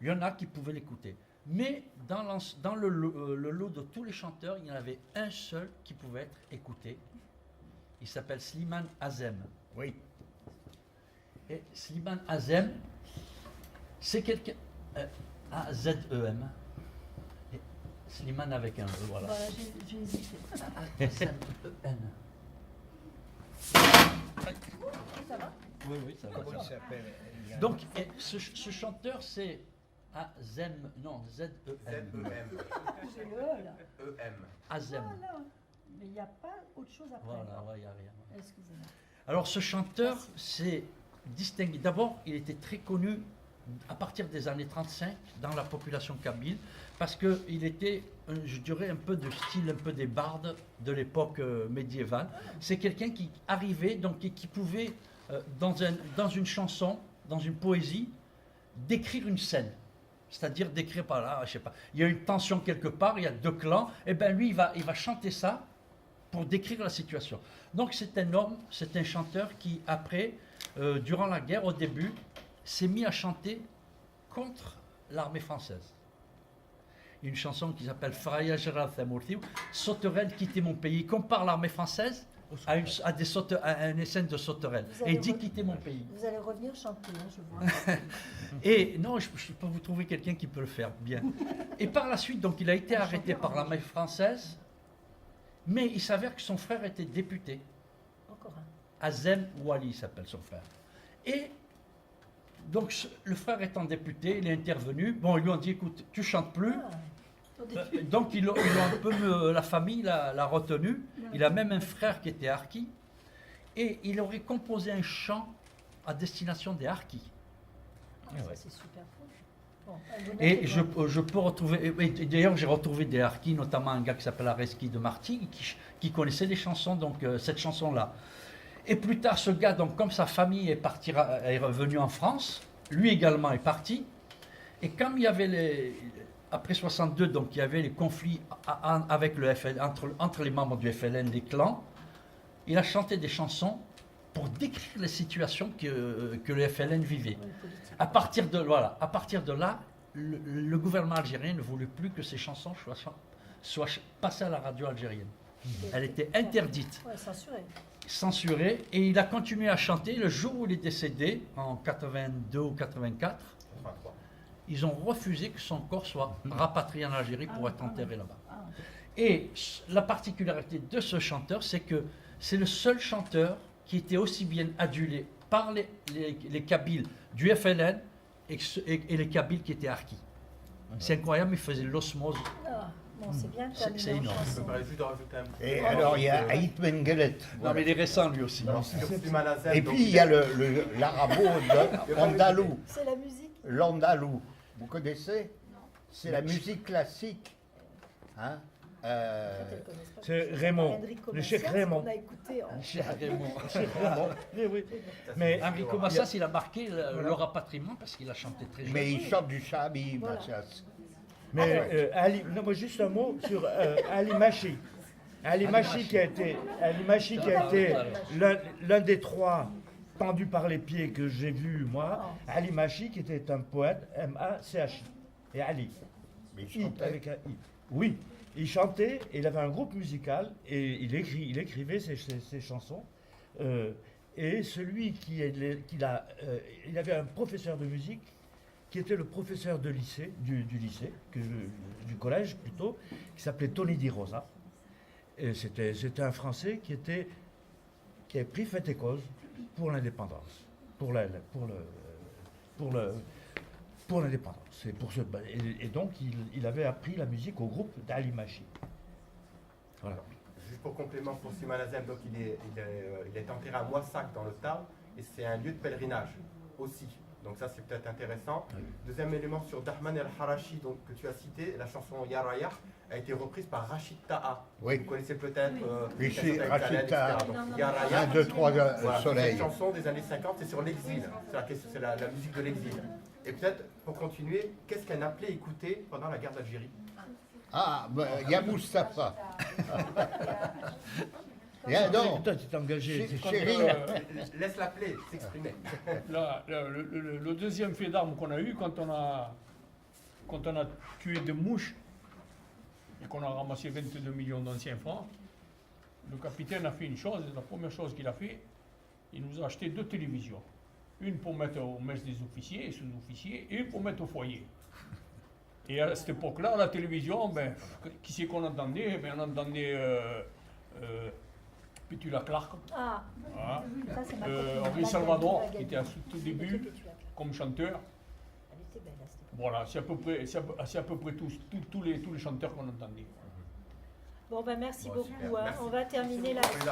Il y en a qui pouvaient l'écouter. Mais dans le lot de tous les chanteurs, il y en avait un seul qui pouvait être écouté. Il s'appelle Slimane Azem. Oui. Et Slimane Azem, c'est quelqu'un. A-Z-E-M. Et Slimane avec un E, voilà. Voilà, j'ai hésité. A-Z-E-N. Ça va? Oui, oui, ça va. Comment il s'appelle Donc, ce chanteur, c'est Azem. Non, Z-E-M. Z-E-M. J'ai le E là. E-M. Azem. Voilà. Mais il n'y a pas autre chose après. Voilà, il n'y a rien. Excusez-moi. Alors, ce chanteur s'est distingué. D'abord, il était très connu à partir des années 35 dans la population kabyle parce qu'il était, je dirais, un peu de style, un peu des bardes de l'époque médiévale. C'est quelqu'un qui arrivait, donc, et qui pouvait, dans une chanson, dans une poésie, décrire une scène. C'est-à-dire décrire par là, je sais pas, il y a une tension quelque part, il y a deux clans, et bien lui, il va chanter ça pour décrire la situation. Donc c'est un homme, c'est un chanteur qui, après, durant la guerre, au début, s'est mis à chanter contre l'armée française. Une chanson qui s'appelle Faraya Gérald Thamurti, Sauterelle, quitter mon pays. Il compare l'armée française à une scène de sauterelle. Vous Et allez il dit quitter mon pays. Vous allez revenir chanter, hein, je vois. Et non, je peux vous trouver quelqu'un qui peut le faire bien. Et par la suite, donc, il a été arrêté par l'armée française, mais il s'avère que son frère était député. Encore un. Azem Ouali s'appelle son frère. Et donc, le frère étant député, il est intervenu. Bon, ils lui ont dit, écoute, tu chantes plus. Donc, ils ont un peu, la famille l'a retenu. Il a même un frère qui était harki. Et il aurait composé un chant à destination des harkis. Ah, ça, c'est super cool. Bon, Et je peux retrouver, et d'ailleurs j'ai retrouvé des harkis, notamment un gars qui s'appelle Areski de Martigues, qui connaissait les chansons, donc cette chanson-là. Et plus tard, ce gars, donc comme sa famille est revenue en France, lui également est parti. Et comme il y avait après 62, donc il y avait les conflits avec le FLN, entre les membres du FLN, les clans, il a chanté des chansons pour décrire les situations que le FLN vivait. À partir de là, le gouvernement algérien ne voulait plus que ces chansons soient passées à la radio algérienne. Elle était interdite, Ouais, censuré. censurée, et il a continué à chanter. Le jour où il est décédé, en 82 ou 84, 83. ils ont refusé que son corps soit rapatrié en Algérie pour être enterré là-bas. Ah, Et la particularité de ce chanteur, c'est que c'est le seul chanteur qui était aussi bien adulé par les Kabyles du FLN et les Kabyles qui étaient harkis. C'est incroyable, il faisait l'osmose. ah, bon, c'est bien de C'est terminer en énorme. Je chanson. me permets juste de rajouter un petit Et peu. alors, il y a Aït Mengelet. Non, mais il est récent lui aussi. Alors, sur Slimane Azem, Et donc, puis, il y a l'arabo andalou. C'est la musique. L'andalou. Vous connaissez? C'est la musique classique. Hein? C'est Raymond, le cheikh Raymond. On a écouté en... Cher Raymond. Oui, oui. Mais Enrico Massas, il a marqué le rapatriement parce qu'il a chanté très jeune. Mais il chante du chabi, Voilà. Machias. Mais non, moi, juste un mot sur Ali Machi. Ali Machi qui a été l'un des trois pendus par les pieds que j'ai vu, moi. Ali Machi qui était un poète, M-A-C-H-I. Et Ali. Mais il I, chantait. avec un I. Oui, il chantait, et il avait un groupe musical, et il écrivait ses chansons. Et celui il avait un professeur de musique qui était le professeur de lycée, du collège plutôt, qui s'appelait Tony Di Rosa. Et c'était un Français qui avait pris fait et cause pour l'indépendance, pour l'indépendance. Et donc il avait appris la musique au groupe d'Ali Machi. Voilà. Juste pour complément pour Siman Azem, donc il est enterré à Moissac dans le Tarn, et c'est un lieu de pèlerinage aussi. Donc ça c'est peut-être intéressant. Deuxième élément sur Dahman el-Harashi, donc, que tu as cité, la chanson Yaraya a été reprise par Rachid Taha. Oui. Vous connaissez peut-être Ici, Rachid Taha, Donc, Yaraya, 1, 2, 3, voilà, soleil. cette chanson des années 50, c'est sur l'exil. C'est la musique de l'exil. Et peut-être, pour continuer, qu'est-ce qu'un appelé écoutait pendant la guerre d'Algérie? Ah, il y a Moustapha. Viens donc. Toi, tu t'es engagé. Chérie. Laisse l'appelé s'exprimer. Le deuxième fait d'armes qu'on a eu quand on a tué des mouches et qu'on a ramassé 22 millions d'anciens francs, le capitaine a fait une chose, la première chose qu'il a fait, il nous a acheté 2 télévisions. Une pour mettre au mess des officiers et sous-officiers, et une pour mettre au foyer. Et à cette époque-là, la télévision, ben, qui c'est qu'on entendait? Ben, on entendait Petula Clark, Ah, hein, ça c'est ma copine. Henri Salvador, qui était à tout début comme chanteur. Elle était belle à cette époque. Voilà, c'est à peu près tous les chanteurs qu'on entendait. Bon, ben merci Bon, beaucoup. super. Hein. Merci. On va terminer Merci beaucoup. là.